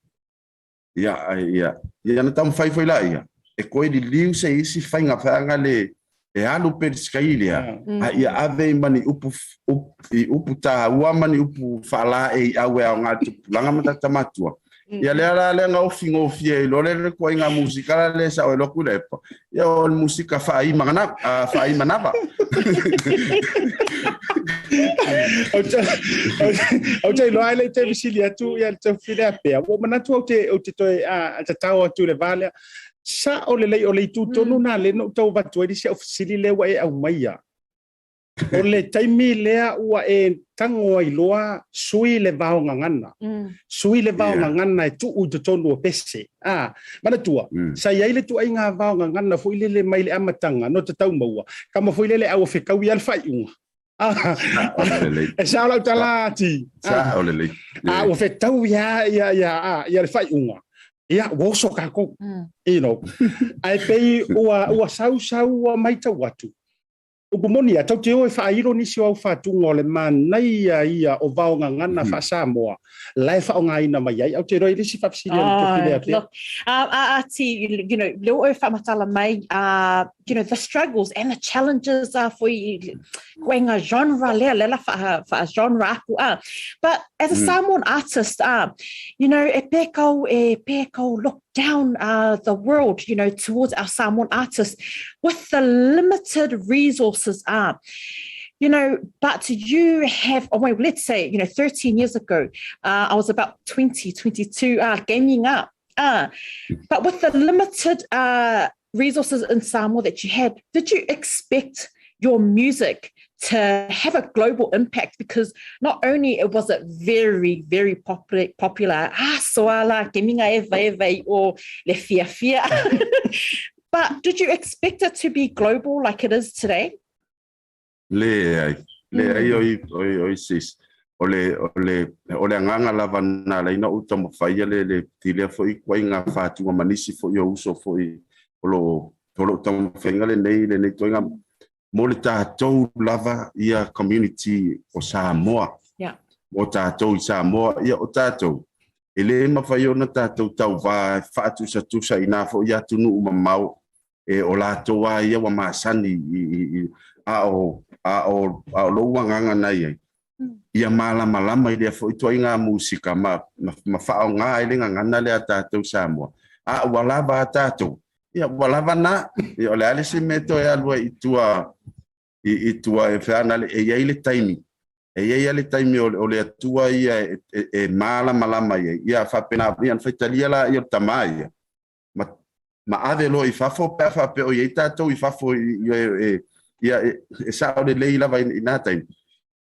ia na tam fai foi la ia e koe di liu se isi whainga whaanga le e alu periskailia ia ave mani upu taha ua mani upu whala e awe au ngā tupulanga matata matua ia le ala le ngā ofi ngofi e lore le koe ngā musika le sa o loku lepa ia o musika whai manapa au te loa le te visili atu ia te while apea o manatu au te toi a te tau atu le vale sa o le tutonu na le no tau watu e se ofisili le wa e au maia o le taimi lea ua e tango ai loa sui le vao ngangana sui le vao ngangana e tu u tonu o pese mana tua sa ia le tu ai ngā vao ngangana fo ile le mai le amatanga no te tau maua kama fo ile le au whekau i alfai unga e sa lau talati sa o le o whetau ia le fai unga ia woso kako ai pei ua sau ua mai tau watu Ugumoni atau te o fa iro ni sio fa tu ngole man nai ia o vao ngana fa Samoa lai fa nga ina mai ai au te roi risi fa psi look you know lo fa matala mai you know the struggles and the challenges are for going a genre le fa genre aku but as a Samoan artist you know e peko look down the world, you know, towards our Samoan artists with the limited resources you know, but you have, let's say, you know, 13 years ago, I was about 22, gaming up. But with the limited resources in Samoa that you had, did you expect your music to have a global impact? Because not only was it very, very popular, soala, keminga e or le fia, but did you expect it to be global like it is today? Le oi sis. Ole nganga lava na la ina uta mo faia le tile fo I kwa inga fatu manisi fo yo uso fo I olo tam fenga le nei toinga mo le tātou lava ia community o Samoa. O tātou I Samoa ia o tātou. Ele mawhai o na tātou tau wā whaatu sa tusa ina fo ia tunu umamau e o lātou wā ia wa māsani a o loua nganga nei ai. Ia malama I lea fo I toi ngā musika ma whao ngā ele ngangana lea tātou Samoa. A ua lava a tātou. Ia walava na o le ale se meto e alua I tua e whaana le e iai le taimi o le atua ia e malama ia whapena ia whaitalia la I o tamaia ma ave lo I whafo pea whape o iei tātou I whafo ia e sao le lei lava I nā taimi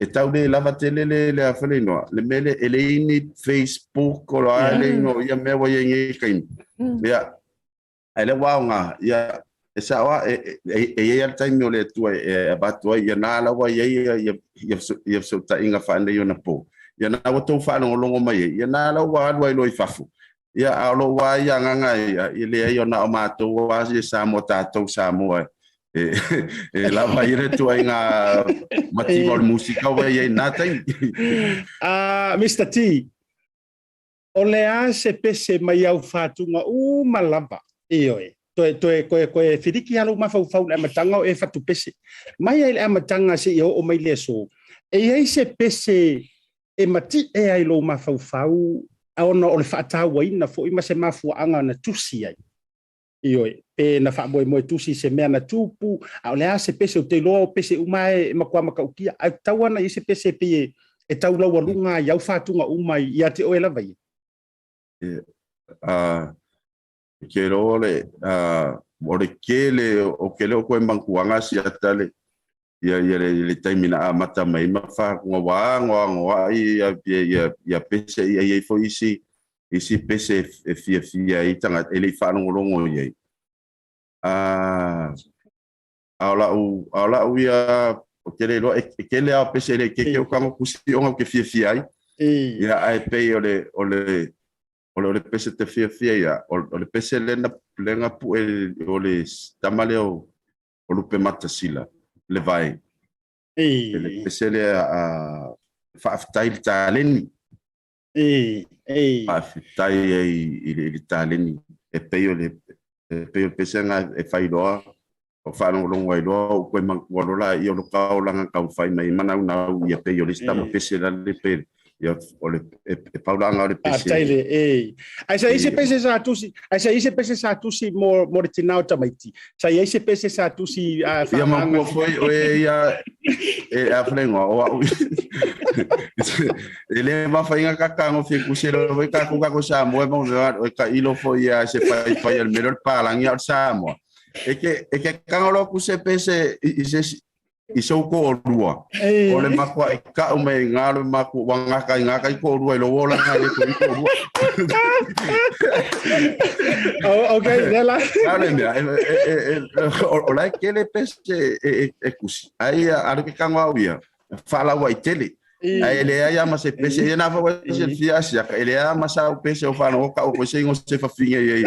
e tau le lava tele le a whalenoa le mele e leini Facebook o lo ale no ia mewa ia nge kaini ia ele waunga ia esa wa e al time ole tu e batua ia na la wa ia so ta inga fa ande yona po ia na wa to fa no longo mai ia na la wa lo I fafu ia alo wa ia nganga ia ile yona o mato wa si Samoa tatou Samoa La vai re tu ai nga mativo musika wa ye natai. Mr. T. O le a se pese mai au whātunga malamba. Ioe. Koe whiriki alo mawhau le amatanga o e whatu pese. Mai ai le amatanga se i o mai le so. E ai se pese e mati e ai lo mawhau a ona o le whaatau waina fo ima se mafuanga na tusi ai. Ioe. E na whaamoe moe tusi se mea na tupu. A o le a se pese o te loa o pese umae makua makaukia. A tauana i se pese pe e tau lau alunga i au whātunga umai i ate o e lavai. Ke role o le kele o kele o koe mankuanga si atale ia le taimina a mata mai ma fa ngoa ia pese ia fo isi pese fia i tanga ele fa longo ia ala u ia o kele lo kele a pese le ke o kango kusi o ke fia ai ia ai pe o le pese te fia ia o le pese lenga pu o le tamale o lupe matasila le vai le pese le fa'aftai taleni fa'aftai i taleni e peo le pese nga e fai doa o whanau longo ai doa o koe mankuarola i o lo kao langa kau fai mai manau nau i a peo le stama pese la le pere ia ole e paulanga ole pese ai sa ise pese sa tusi mo le tinau tamaiti sa ise pese sa tusi ia mangu foi o ia e a flengo o ele ma fainga kakango fi kusero ve ka ko sa mo o ka ilo foi ia se fai el melhor palang ia Samoa e que kangolo kuse pese iso ko rua o le makua e ka me ngalo maku wanga ka ko rua lo wola ngale ko rua okay dela o la que le pese e kusi ai a que kangwa uia fala wa tele ai ele ai ma se pese e na va se fia sia ele a ma sa o pese o fano o ka o se ngo se fa finga ai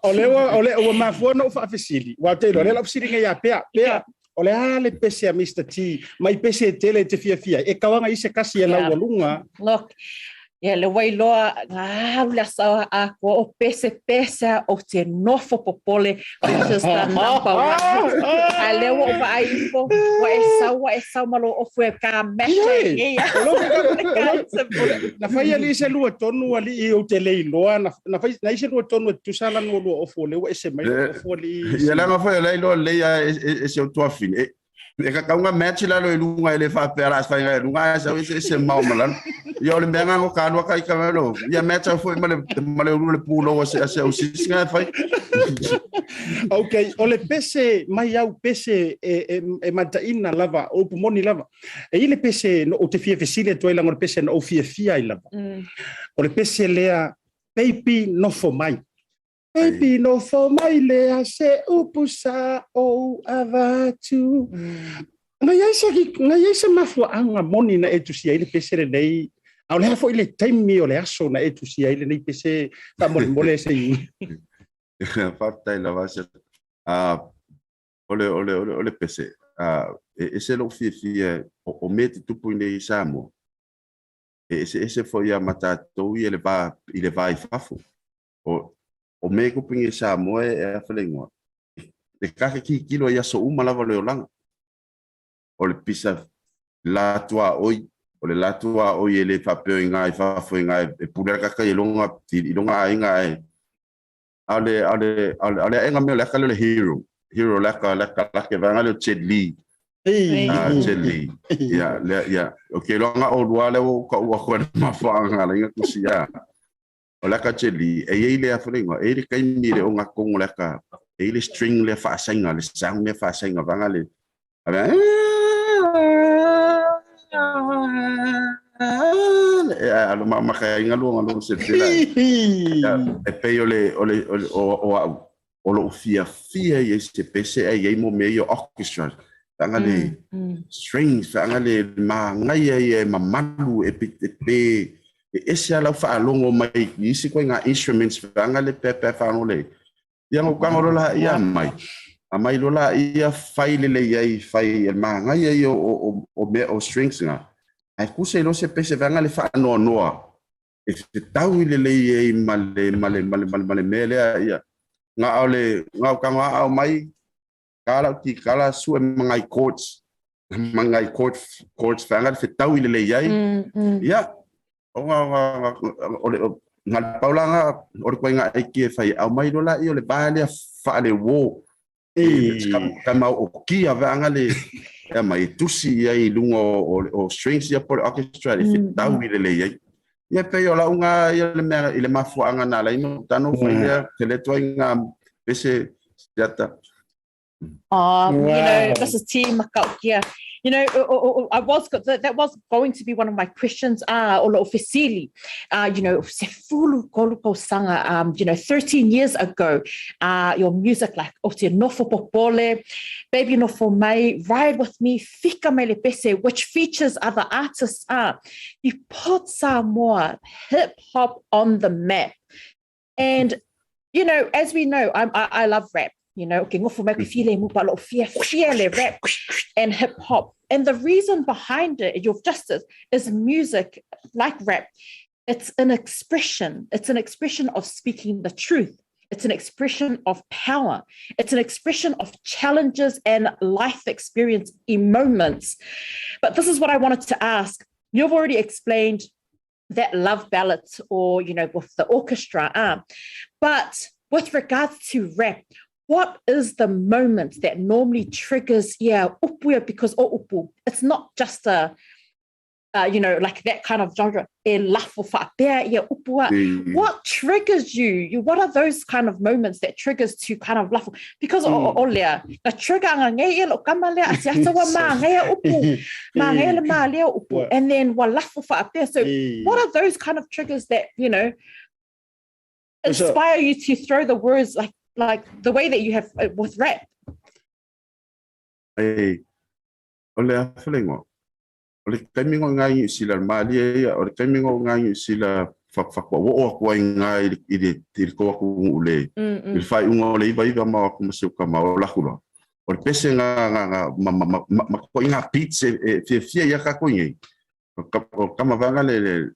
ole o ma fo no fa fesili wa te le la fsiri nga pea ole ale pese a Mr. T mai pese tele te fia e kawanga i se kasi e la walunga look le wailoa ngā ula sawa a ko o pese o te nofo popole which is the number one. A lewa o waipo wa e sau malo o fue ka mehe na fai ali se lua tonu ali i o te leiloa na fai na ise lua tonu tu sala no lua o fo lewa e se mai o fo ali ia la fai leiloa leia e se o tua fine e ka kaunga match la lo lunga ele fa pera fa nga lunga sa se mau malan yo le benga ngo ka no ka lo ya match foi male le pulo o se o singa fa okay ole pese mai au pese e mataina lava o pumoni lava e ile pese no o te fia fesile to ila ngor pese no fia lava ole pese lea baby no for mai baby no for my lea se upusa o avatu ngai se mafu anga moni na etusia ile pese nei au le fo ile taimi o le aso na etusia ile nei pese ta mole se fatta la base ole pese ese lo fia o meti tupu nei Samoa ese foi a matatou ile va i fafu o me ko pingi Samoa e flengo e ka ki kilo ia so uma lava le olanga o le pisa la tua oi o le la tua oi ele fa pe inga fa fo inga e pula ka ilonga inga ale enga me le ka le hero la ka ke vanga le chedli chedli ya okay longa o wale o ka o ma fa nga la inga kusia o ka chedli e ile a flengo e le kai mire o nga kongo la ka e le string le fa sainga le sound le fa sainga vanga le alo ma ka inga lo se tela e pe o lo fia e se pese e mo meio orchestra tanga le strings tanga le ma ngai e mamalu e pe ese ala fa longo mai isi ko nga instruments tanga le pepe fa no le Yang o kangorola ia mai. A mai lola ia fai le ia fai el manga ia o strings nga. Ai kuse lo se pese vanga le fa no noa. E se tau le ia male mele ia. Nga ole nga kanga au mai kala su mangai courts vanga se tau le ia. Ia. O nga paulanga o ko nga iki fai au mai lola ia le bale fa le wo. Kama o kia vanga le mai tusi ai lungo o strings ia por orchestra e tau le ia. Ia pe yo la unga ia le mafuanga na la ino tano foi que le toinga pese jata. This is T Makaukia. That was going to be one of my questions. Officially, se fulu sanga. 13 years ago, your music like Oti Nofo Popole, Baby Nofo Mai, Ride With Me, Fika Mele Pese, which features other artists. You put Samoa hip hop on the map, and as we know, I love rap. Rap and hip hop. And the reason behind it, your justice, is music like rap. It's an expression. It's an expression of speaking the truth. It's an expression of power. It's an expression of challenges and life experience in moments. But this is what I wanted to ask. You've already explained that love ballads or, with the orchestra. But with regards to rap, what is the moment that normally triggers, upuya, because upu, it's not just a, like that kind of genre. What triggers you? What are those kind of moments that triggers to kind of laugh? Because olea, the trigger and then so what are those kind of triggers that, inspire you to throw the words like the way that you have with rap? Ole feelingo. Ole kaimingo ngai sila mali ole kaimingo ngai sila fakwa wo ko ngai i ko ko ule. Il fai un ole iba ma ko se ka ma la kula. Ole pese nga ma ko nga pizza fie ya ka ko ngai. Kama vanga le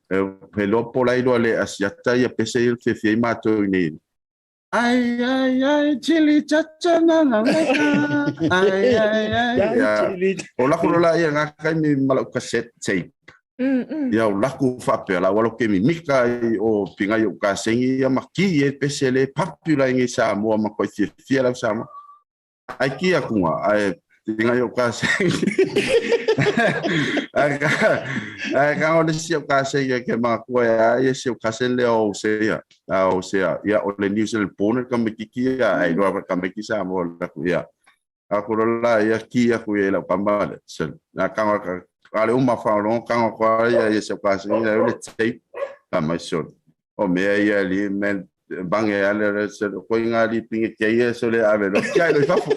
pelo pola ilo le asiata ya pese il fie ma to ni. Ai, chili chacha na ai. O la kula ia nga kai mi malo cassette tape. Ia o la ku fa pela walo ke mi mika o pinga yo ka sengi ia maki e pesele popular ngi Samoa ma ko fia la Samoa. Ai ki akunga ai pinga yo ka sengi. Ai ka o si o ka sengi ke ma ko ia si o ka sengi o se ia o le New Zealand pone ka me ki ai ro ka me ki Samoa la ku ia. Akurola ia ki aku ia la pamba sel. Na ka ale uma faron kan ko ia se ka sengi le tape ka mai so. O me ia li men bange ale se ko inga li pinge ke ia so le ave lo kia lo fa fu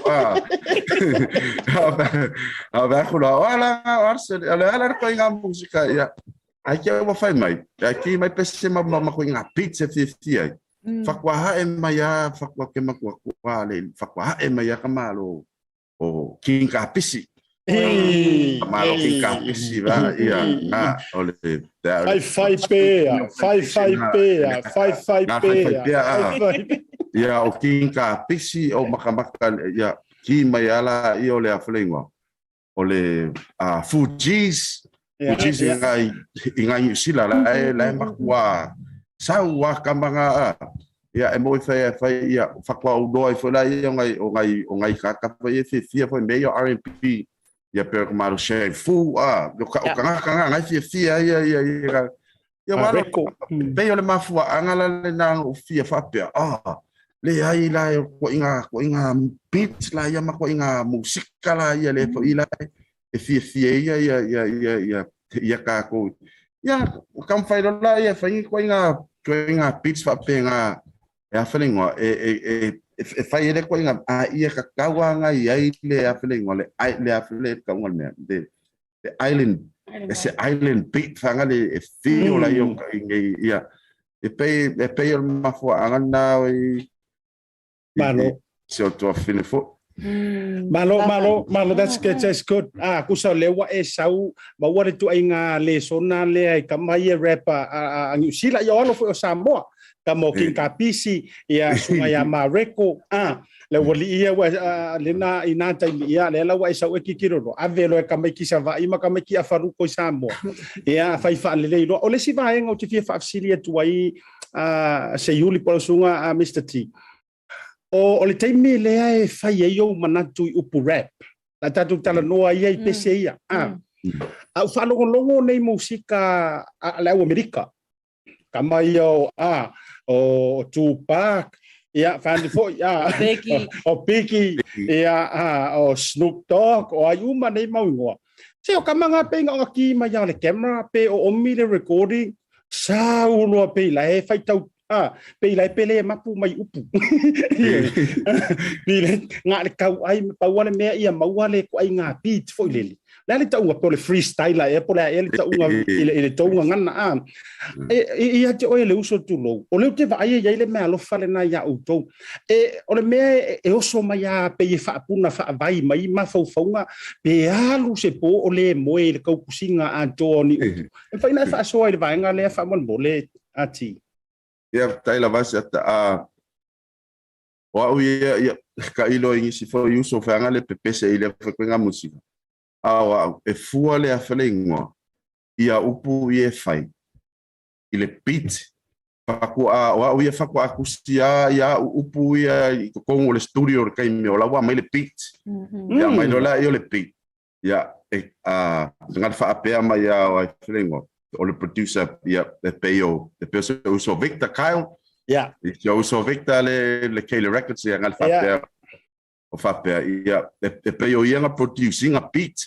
ava kula ala arsel ala ko inga musika ia ai ke o fai mai aqui mai pese ma ko inga pizza fifty fakwa ha e mai ya fakwa ke ma ko ale fakwa ha e mai ya kamalo o kinga pisi Malo que capisi va ia na ole fai ia o kinga pisi o makamaka ia ki mai ala i ole aflengo ole Fujis ingai sila la makwa sawa kamanga ia e mo fai ia fakwa o doi foi la ia ngai kaka foi fia foi meio R&B ia per malo chef fu o kanga ngai fia ia wala be ole mafua angala le na o fia fapia le ai la ko inga beat la ia ma ko inga musika la ia le fo ila e fia ia ka ko ia kam fai la ia fai ko inga beats fapia e feeling fai ele ko inga ia ka kawanga ia le feeling le le ka ngal de island ese island beat fanga le feel la yo ia e pe ma fo angana Malo. So to fine fo. Malo, that's good. Kusa lewa sau, mawari tu ai ngā le sona le ai kamai rapper ang sila yo alo fo Samoa. Kamo king kapisi ya sumaya mareko le wali ia wa lena ina tai ia le la wa sau e kikiro avelo e kamai ki sava ima kamai ki afaru ko Samoa. Ya fai fa le lo ole si va ngo te fa afsilia tu ai se yuli por sunga Mr. T. O le taimi lea e whai e au manatu I upu rap. La tatu tala noa ia I pese ia. Au whanongonongo nei musika le au Amerika. Kama ia o Tupac. Ia whandi fo ia. O Biggie. Ia o Snoop Dogg. O ai uma nei maungoa. Se o kamanga pe ngā ki mai ia le camera pe o omi le recording. Sa unoa pe la e whai tau pe lai pele mapu mai upu. Bile nga le kau ai paua le mea ia maua le ko ai ngā beat foi leli. La le taunga po le freestyle e po le ele taunga ele taunga ngana ia te oe le uso tu lo. O le te vai ia le mea lo fale na ia utou. O le mea e oso mai a pe fa puna fa vai mai ma faufaunga pe alu se po o le moe le kau kusinga Antoni. E fa ina fa so le vai nga le fa mon bole ati. Ia taila vasi ata wa ia ka ilo ingi si fo yuso fa ngale pepese ile fa kwenga musika wa e fua le afelengo ia upu ie fai ile beat fa ku wa ia fa ku akustia ia upu ia ko le studio ka mi ola wa mai le beat ia mai lola io le beat ia ngal fa apea mai ia wa afelengo o le producer ia le peo uso Victor Kyle ia uso Victor le Kale Records ia ngal fa o fa ia le peo ia nga producing a beat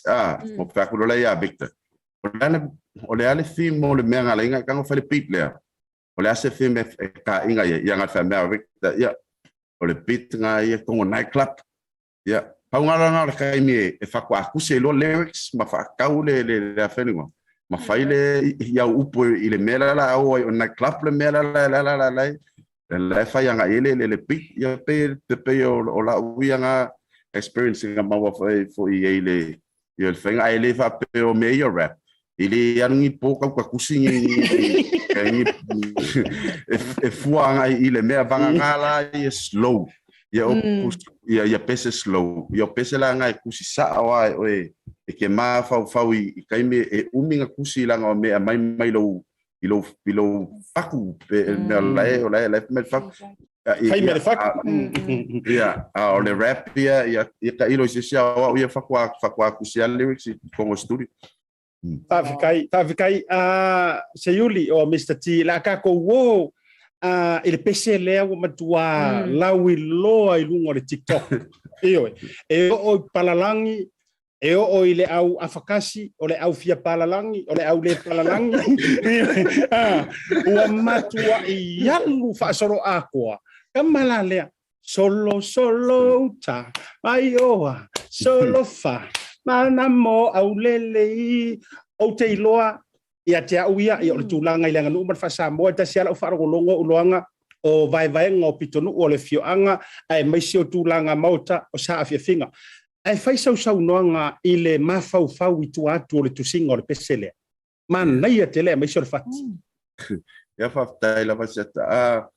o fa ko le ia Victor o le ale film o le mea ngalenga ka ngo fa le beat le o le ase film ka inga ia ngal fa mea Victor ia o le beat nga ia ko night club ia pa ngala ka mi e fa ko akuse lo lyrics ma fa ka le afengo ma faile ia upo ile mela la o na club le mela la fa yanga ile le pic ia pe o la uianga experiencing a mawa fo ile il fenga ile fa pe o meio rap ile yangi pouco com kusinga e fuanga ile me vanga ngala ia slow ia pese slow ia pese la ngai kusi sa wa e ke ma fau I kaime e uminga kusi langa o mea mai lo faku pe me la me faku fai me faku ia o le rap ia ka ilo se sia o ia faku kusi lyrics como studio Tavikai se yuli o Mr. T la ka ko wo ele pese lea o matua lawi loa I lungo le TikTok e o palalangi e o ile au afakasi o le au fia palalangi o le au le palalangi o matua I yalu fa soro aqua kamala le solo ta mai oa solo fa mana mo au lele o te iloa ia te auia I o le tūlanga I le nganu man fa Samoa ta sia la fa rolongo uloanga o vai ngo pitonu o le fioanga ai mai si o tūlanga Maota o sa afia finga ai fai sau noanga I le mafau I tu atu o le tusinga o le pesele man ia te le mai si o le fati ia fa tai la vaseta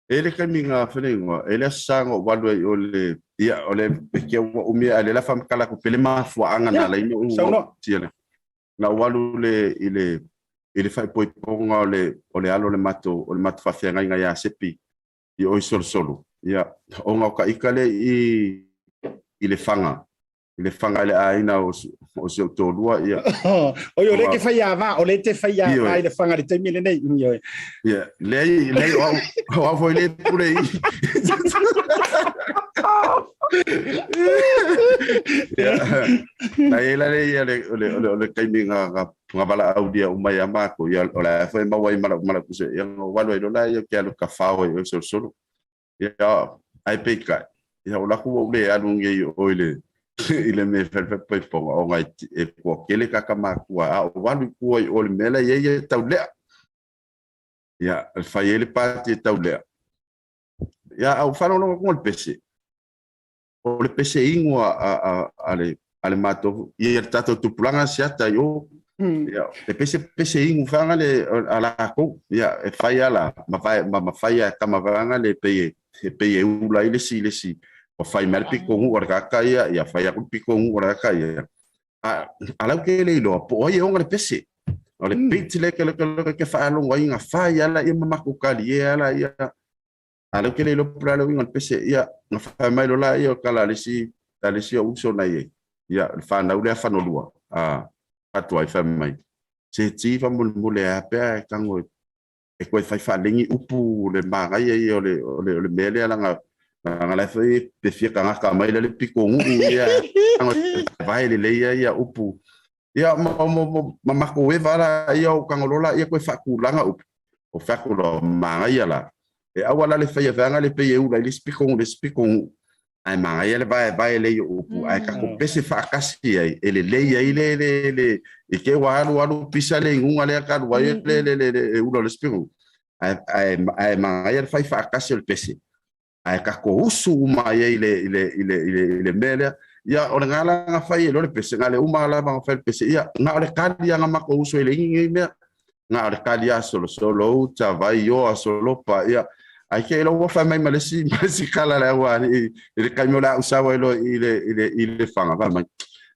ele ka minga fenengo ele sango walu o le ia o le ke o mi ale la fam kala ko pele mafu anga na la ino tiele na walu le ile fai poi ponga o le alo le mato fa fenga inga ya sepi I o solo ia o nga ka ikale ile fanga le aina o se tolua ia o yo le ke fai ava o le te fai ava ile fanga le temile nei yo ia le o foi le pure na ela le kaiminga nga bala audia umai amako ia o la foi mawai mala kuse ia walo ilo la ia ke alu kafao o solo ia ai peka ia o la ku le alunge o ile me foi ponga o ngai e ko kele kakama kua o walu ku o le mela ia taulea ia fai ele pati taulea ia au whanau ngol pese. O le pese ingo ale mato ia tato tupulanga siata yo ia le pese ingo whanga le ala ko ia e whai ala ma whai kama whanga le peye ula ile si o whai mel piko ngu ora kaka ia whai aku piko ngu ora kaka ia alau ke le ilo po ia onga le pese o le piti le ke whai alonga inga whai ala ia mamaku kali ia ala ia alau ke le ilo pralo inga le pese ia na whai mai lo la ia kala lesi o uso na ia ia whanau lea whanolua atu ai whai mai se ti whamule a pia kango e koe whai whalingi upu le magai ia o le mele alanga ngala foi pe fia kanga ka mai le piko ngu ia vai le ia upu ia ma ko e vara ia o kangolola ia ko fakulanga upu o fakulo manga ia la e awala le fai vanga le pe eu le piko ai manga ia le vai le upu ai ka ko pese fa kasi ai ele le ile e ke walu pisa le ngunga le ka wa le ulo le piko ai manga ia fai fa kasi le pese ai ka ko usu mai ile mele ia o ngala nga fai lo le pese ngale uma la ma fai pese ia nga le kali nga ma ko usu ile ngi me nga le kali solo ta vai yo solo pa ia ai ke lo fa mai malesi kala la wa ile kaimola usawa ile fanga va mai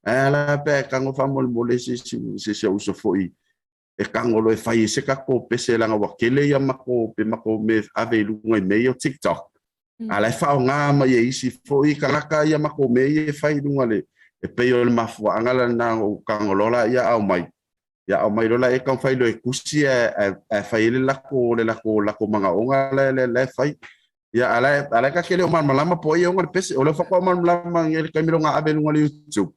ala pe ka ngo fa mol molesi se uso foi e kangolo e fai se ka ko pese la nga wa kele ia ma ko me ave lu ngai me TikTok ala fa nga ma ye isi foi kalaka ia ma ko me e fai dunga le e pe yo le mafua ngala na o kangolola ia au mai lola e kan fai lo e kusi e fai le lako manga onga le fai ia ala ka kele o malama po ia onga pese o le fa ko malama nge ka milonga ave lunga le YouTube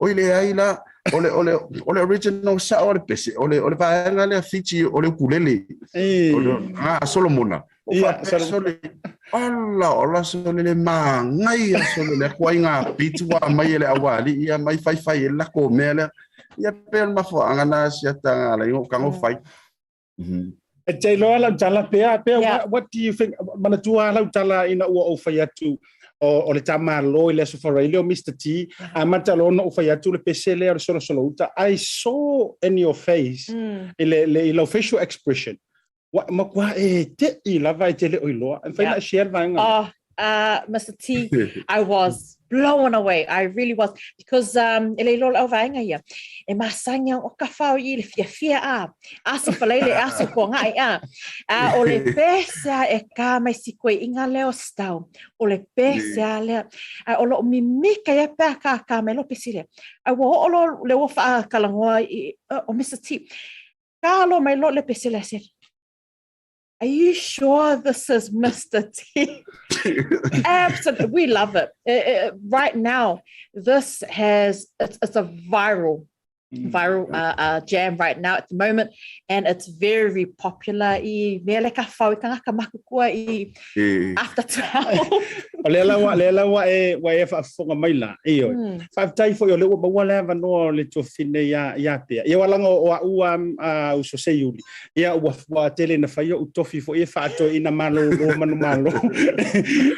o ile ai la ole original sa o le pese ole va ngale fiti ole kulele solo mona Ola sole le mangai sole le kuainga pitua mai le awali ia mai fai la ko mele ia pel mafo angana siata la ngo kango fai Jelo la jala pea what do you think manatua la jala ina o fai atu o le tama lo le so for ile o Mr T amatalo no fai atu le pesele o solo uta I saw in your face ile facial expression what makwa te I vai tele o ilo and fai na share vai nga Mr T I was blown away. I really was because ele lo au vai nga ia e masanya o ka fao I le fia asa falele asa ko nga o le pesa e ka mai sikoi inga leo stau o le pesa le o lo mimika ia pa ka me lo pesile I wo lo le wo fa kalangoa o Mr T ka lo mai lo le pesile se Are you sure this is Mr. T? Absolutely, we love it. Right now, it's a viral jam right now at the moment, and it's very popular. After 12. Lela wa e fa fonga mai la io fa tai fo yo le wa wala va no le to fine ya pe ia wala ngo so se yuli ia wa tele na fa yo tofi fo e fa to ina malo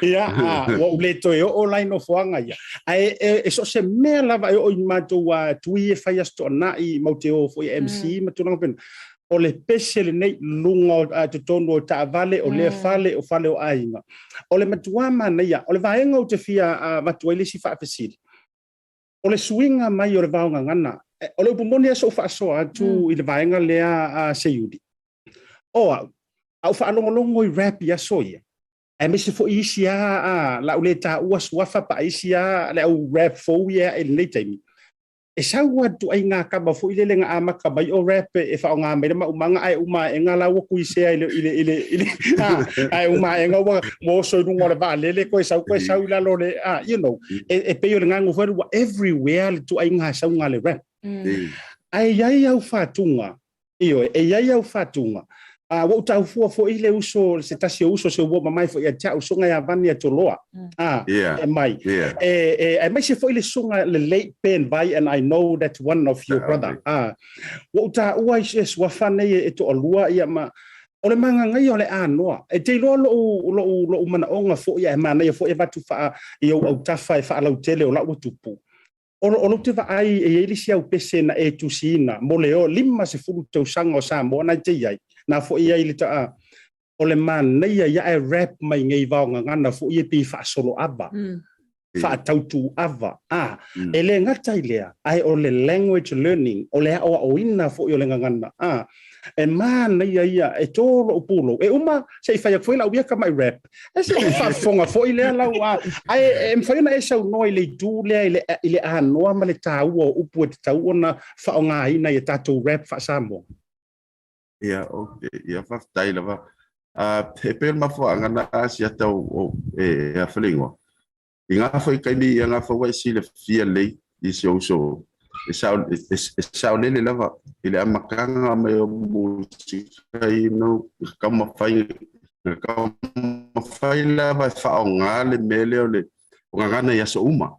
ia wa le to yo online no foanga ia ai so se me la va o ma to wa tui e fa ya sto na I mo te o fo MC ma to no pen o le pesele nei lunga to tono ta vale o le fale o ainga o le matuama nei o le vaenga o te fia matuele si fa pesili o le swinga mai o le vaunga ngana o le pomoni so fa so atu I le vaenga le a seyudi o au fa longo I rap ya soia e me se fo isia la o le ta ua fa pa isia le au rap fo ia e le taimi e saua tu ai nga ka ba fo ile nga ama ka ba o rap e fa nga me ma umanga ai uma e nga la wo ku ise ile ai uma e nga wo so no ngore ba le ko sa la lo le you know e pe yo nga ngo everywhere tu ai nga sa nga le rap ai au fatunga io e au fatunga wo tau fo ile uso se tasi uso se wo mai fo ia tau songa ya vania toloa e mai e mai se fo ile songa le late pen by and I know that one of your brother wo ta uai es wa fane e to olua ia ma O le manga ngai o le anoa. E te lo mana onga fo ia e mana ia fo e watu wha i au tafa e wha lau tele o lau tupu. O te wa ai e elisi au pese na e tusina. Mo leo 5 tau sanga o Samoa na te iai. Na fo ia ili ta o le mana ia e rap mai ngai vaonga ngana fo ia pi wha solo aba. Wha tautu ava. E le ngatai lea. Ai o le language learning. O le o ina fo i o le ngana. E mana ia e tolo o pulo. E uma se i whaia fwela uia ka mai rap. E se i whafonga fo i lea lau. Ai e mwhaina e sau noi le du lea i le anoa ma le tāua o upu e te tāua na whaonga ina i tātou rap wha Samoa. Ia, ok. Ia, whaftai lawa. He pēr mawha angana Asiata o e a whalingoa. I ngā whai kaimi i ngā whawai si le fia lei i se oso. E sao lele lava. I le amakanga me o musika i no. I kama whai lava e whao ngā le mele o le. O ngana i aso uma.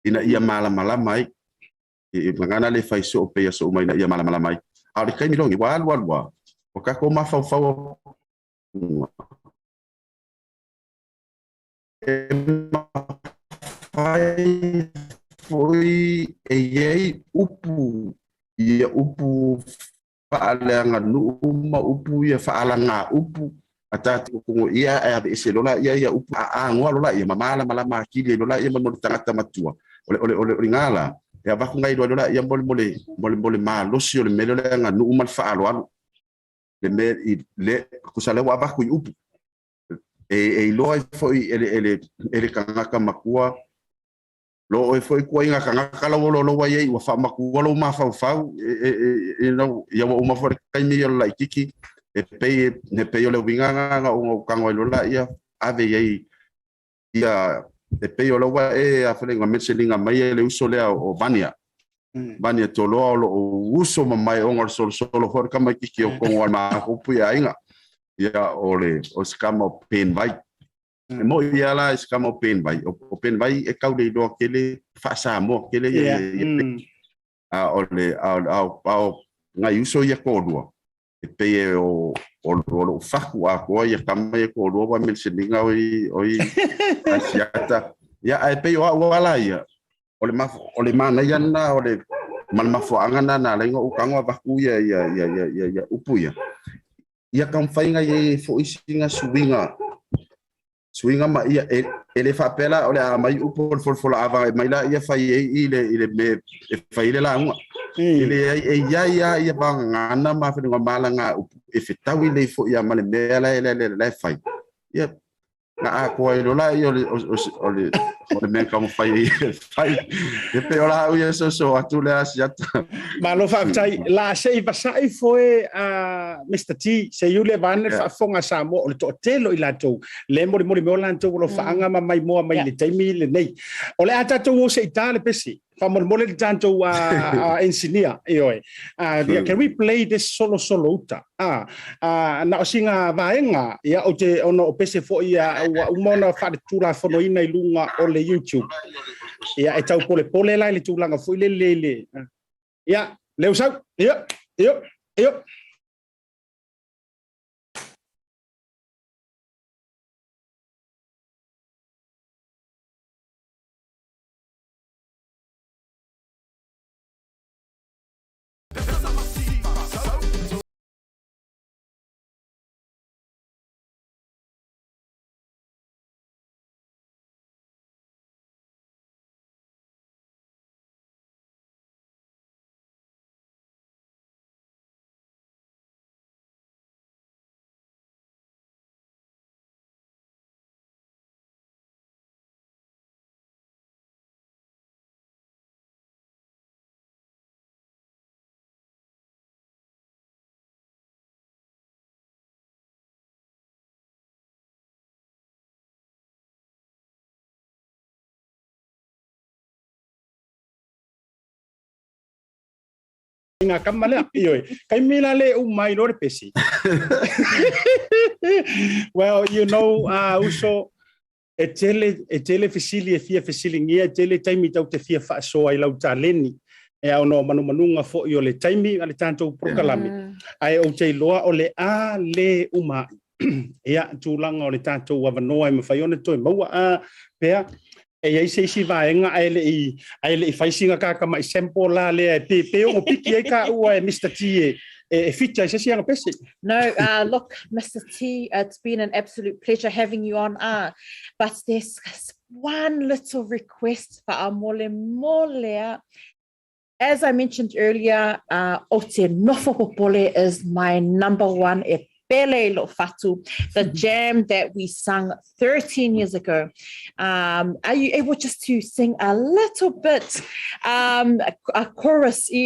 Ina ia malama mai. I ngana le whai so o pe aso uma ina ia malama mai. A le kaimi longi. Wa. O kako mawhau. Fai foi ei upu ia upu fa'aleanga numa upu ia fa'alanga upu atatu ko ia e se lola ia upu a ngoa lola ia mamala malama kili lola ia mo tangata matua ole ngala ia ba ngai lola ia mole ma losi ole melola numa fa'alo le kusale wa ba ku upu e loa foi ele kangaka makua lo foi ko inga kangaka lo wa ye wa fa makua lo ma fa no ia wa uma for kai mi la kiki e pe le winga o kango lo la ia ave ye ia e pe lo wa e a fele nga mentioninga mai le uso le o vania to lo uso mai o solo for kama kiki o ko ma ko pu ya inga ia ole o skama pen vai mo ia la skama pen vai o pen vai e kau de do kele fa Samoa kele a ole au ngai uso ia ko do e pe o faku a ko ia kama ia ko do va mentioninga oi Asiata ia e pe o wala ia ole mana ia na ole mal mafo angana na lengo ukango vaku ia upu ia ia kam fainga ye fo isinga swinga ma ia ele fa pela ole mai upo for ava mai la ia fa ile me fa ile la uma ile ia bangana ma fa ngomala nga e fitawi le fo ia male mela le fa ia na ko ile la ole me kam fai e pe ola ia so atule Asiata malo fa tai la sei vasai foi a Mr T se yule van fa fonga Samoa o to telo ilato le mo la to lo faanga mai mai le taimi le nei o le ata to se itale pesi fa mo le tanto engineer oi can we play this solo uta na osinga vaenga ia o te ono pese fo ia umona fa tula fono ina ilunga o le YouTube ia e tau pole lai le tulanga fo le ia leu sau ia nga kamala oi kai mila le mai lor pesi well you know uso e tele fisili e fia fisili ngia tele taimi tau te fia fa so ai lau taleni e au no manunga fo i o le taimi a le tātou prokalami. Ai o te loa o le a le uma. Ia tūlanga o le tātou wawanoa e mawhaione toi maua a pea. E ai se si vaenga ai le I whaisinga kākama I sempo la le e pe o piki e ka ua e Mr. T e whita se sianga pese. No, look, Mr. T, it's been an absolute pleasure having you on. But there's one little request for our mole. As I mentioned earlier, o te nofo popole is my number one e pele lo fatu, the jam that we sung 13 years ago. Are you able just to sing a little bit, a chorus? Do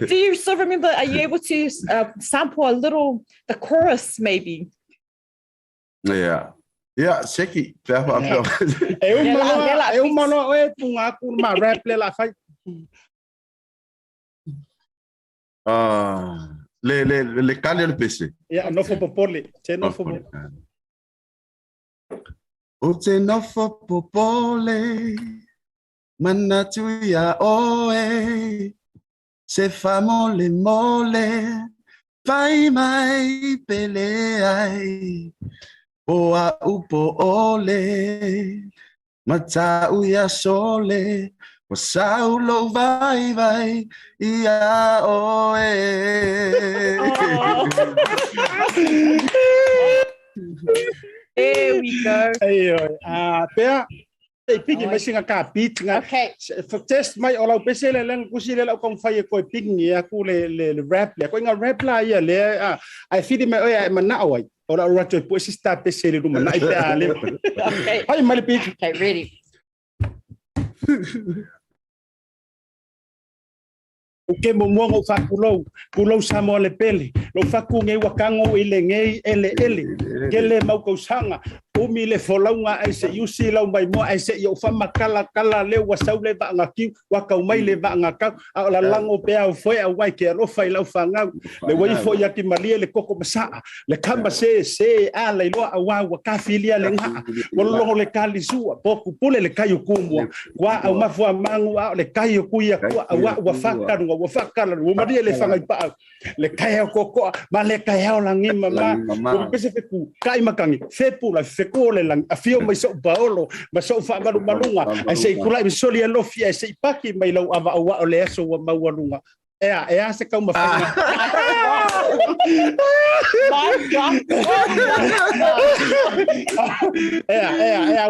you still remember? Are you able to sample a little, the chorus maybe? Yeah. Yeah, seki. Le cale al PC. Yeah, no for popole. Te no for O te no for popole. Manatu ya oe. Se fa mole mole. Pai mai pele ai. O a upo ole. Matau ya sole. Saulo vai vai ia oe. There we go. Pea, e pigi mai singa ka beat nga. Okay. For test mai ola pese le lang kusile la kong fai ko pigi ya ku le rap le ko nga rap la ia le ai fidi me oya mana oi. Ola rato po sista pese le duma na ipe ale. Okay. Hai mai beat. Okay, ready. O ke mo mo fakulo Samoa le pele lo faku nge wakango ile nge ele kele mau ko sanga umi le folaunga ai se yusi lau mai mo ai se yo fama kala le wasau le ba ngaki wa ka mai le ba ngaka la lango pe au foi au wai ke ro fai lau fanga le wai foi ya ki malie le koko masa le kamba se a le lo wa ka filia le nga mo lo le kali sua poku pule le kayo kumu wa au mafua mangu le kayo kuia wa faka wa fakala wo marie le fanga pa le kaya koko ma le kaya langi mama o pese ku kai makangi fepu la fekole lang afio mai so baolo ma so fa malunga ai sei kula mi soli lo fia sei paki mai lo ava o le so wa mawalunga e se ka uma fanga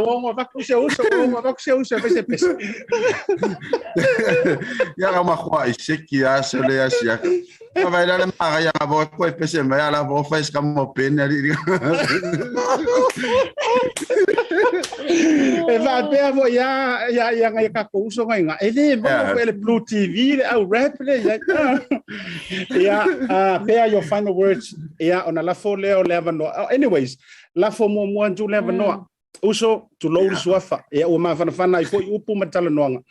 wo va ku se uso pese ya ma kwa iseki ya se le asia vai lá na ya vo ko pese mai ala vo faz como pena ali e va pe vo ya ngai ka ko uso ngai nga ele mo ele BluTV au rap le ya pe your final words ya ona la fo leo levano anyways la fo mo anju levano uso to load swafa ya o ma fana I fo upu matala noanga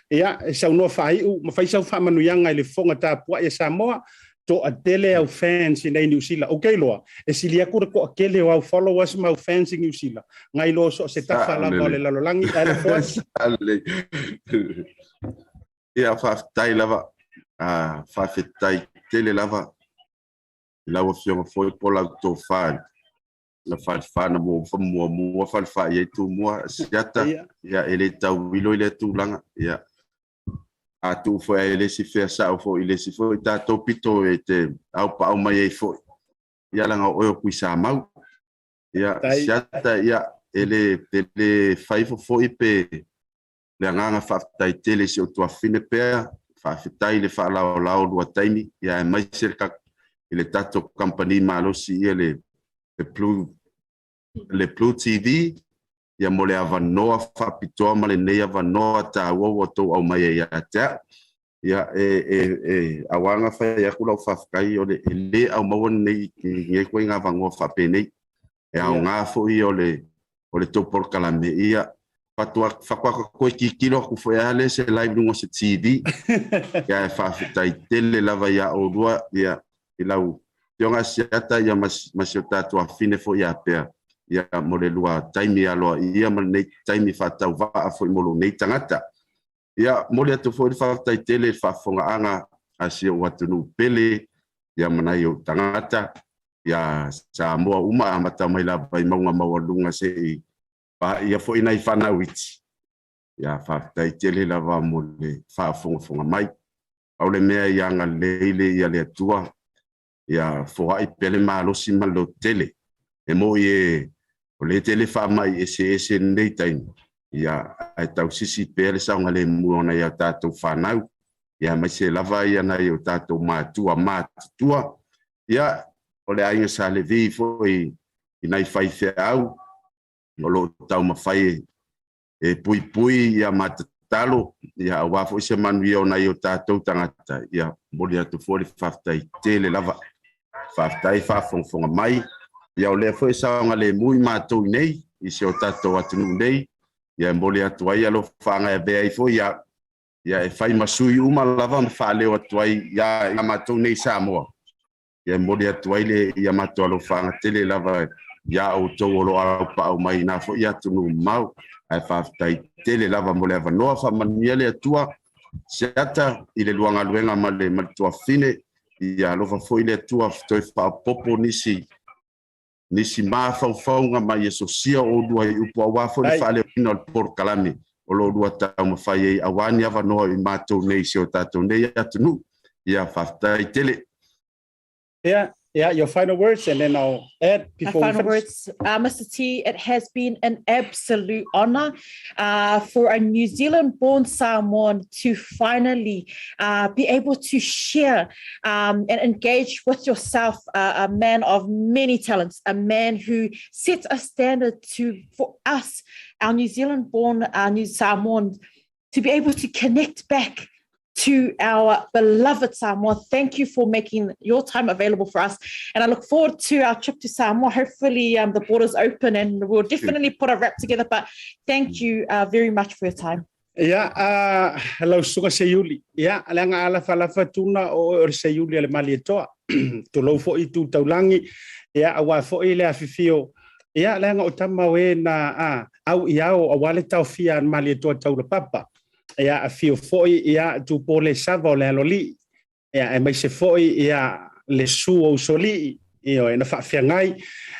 ya sa no fai u ma fai sa fa manu yanga le fonga ta po ya Samoa to a tele au fans in New Zealand okay lo e silia ku ko akele au followers ma fans in New Zealand ngai lo so se ta fala mo le lo langi ala fo ya fa tai lava fa tai tele lava la option foi pour la to fan la fan mo fa ye tu mo siata ya ele ta wilo ile tu langa ya a tu foi ele se fer sa fo ele se foi ta to pito ete au pa au mai foi ya langa o ku sa mau ya siata ya ele fai fo ipe le nganga fa tai tele se to fine pe fa tai le fa la do taimi ya mai cerca il est tato compagnie malo si le BluTV ya mole avanoa fa pitoa male nei avanoa ta wo to au mai ya ta ya awanga fa ya kula fa kai o le au mo nei nge ko nga vango fa pene ya nga fo i o le to por kalame ia patua fa ko kilo ku fo ya le se live no se TV ya fa tai tele lava ya o dua ya ilau yonga siata ya masota to afine fo ya pe ia mo le lua taimi aloa ia ma nei taimi whatau waa foi molo nei tangata. Ia mo le atu foi whaftai tele whafongaaanga a sia watunu pele ia manai o tangata ia Samoa uma amata mai la bai maunga mawalunga se i ia foi nai whanauiti. Ia whaftai tele lava mo le whafonga mai. Au le mea ia ngā leile ia le atua ia fohai pele malosi malo tele. E mo ie o le tele wha mai ese nei taimi. Ia ai tau sisi pele saunga le muona ia tātou whanau. Ia mai se lava ia nei o tātou mātua. Ia o le ainga sa le vi foi i nei whai au. O lo tau mawhai e pui ia matatalo. Ia wafo se manuia o nei o tātou tangata. Ia mori atu fori whaftai tele lava. Whaftai whafonga mai. Ia o le foi saunga le mui mātou nei. I se o tātou atunu nei. Ia mori atu ai alo whanga e bea i foi ia. Ia e whai masui uma lava ma whaleo atu ai ia mātou nei Samoa. Ia mori atu ai le ia mātou alo whanga tele lava ia o tau olo au pa au mai na foi atunu mau. Ai whaftai tele lava mo le avanoa whamania le atua. Seata i le luanga luenga ma le matua fine. Ia alofa foi le atua toi whapopo nisi mawhauwhaunga mai e sosia o dua i upo awa foi le whale ina o por kalame. O lo dua tau mawhai e awani avanoa i mātou nei se o tātou nei atunu. Ia whaftai tele. Yeah, your final words, and then I'll add before my final words, Mr. T, it has been an absolute honor for a New Zealand-born Samoan to finally be able to share and engage with yourself, a man of many talents, a man who sets a standard for us, our New Zealand-born New Samoan, to be able to connect back to our beloved Samoa. Thank you for making your time available for us. And I look forward to our trip to Samoa. Hopefully the borders open and we'll definitely put a wrap together. But thank you very much for your time. Yeah, hello, Suga Sayuli. Yeah, Alanga Alafa Tuna or Sayuli Ale Malietoa. To low for it to Taulangi. Yeah, awa for ile afifio. Yeah, Langa Otama we na au iao a wallet of Fia and Malietoa Taula Papa. Ia a fio foi ia tu pole sava o le aloli ia e mai se foi ia le su o soli io e na fa fiangai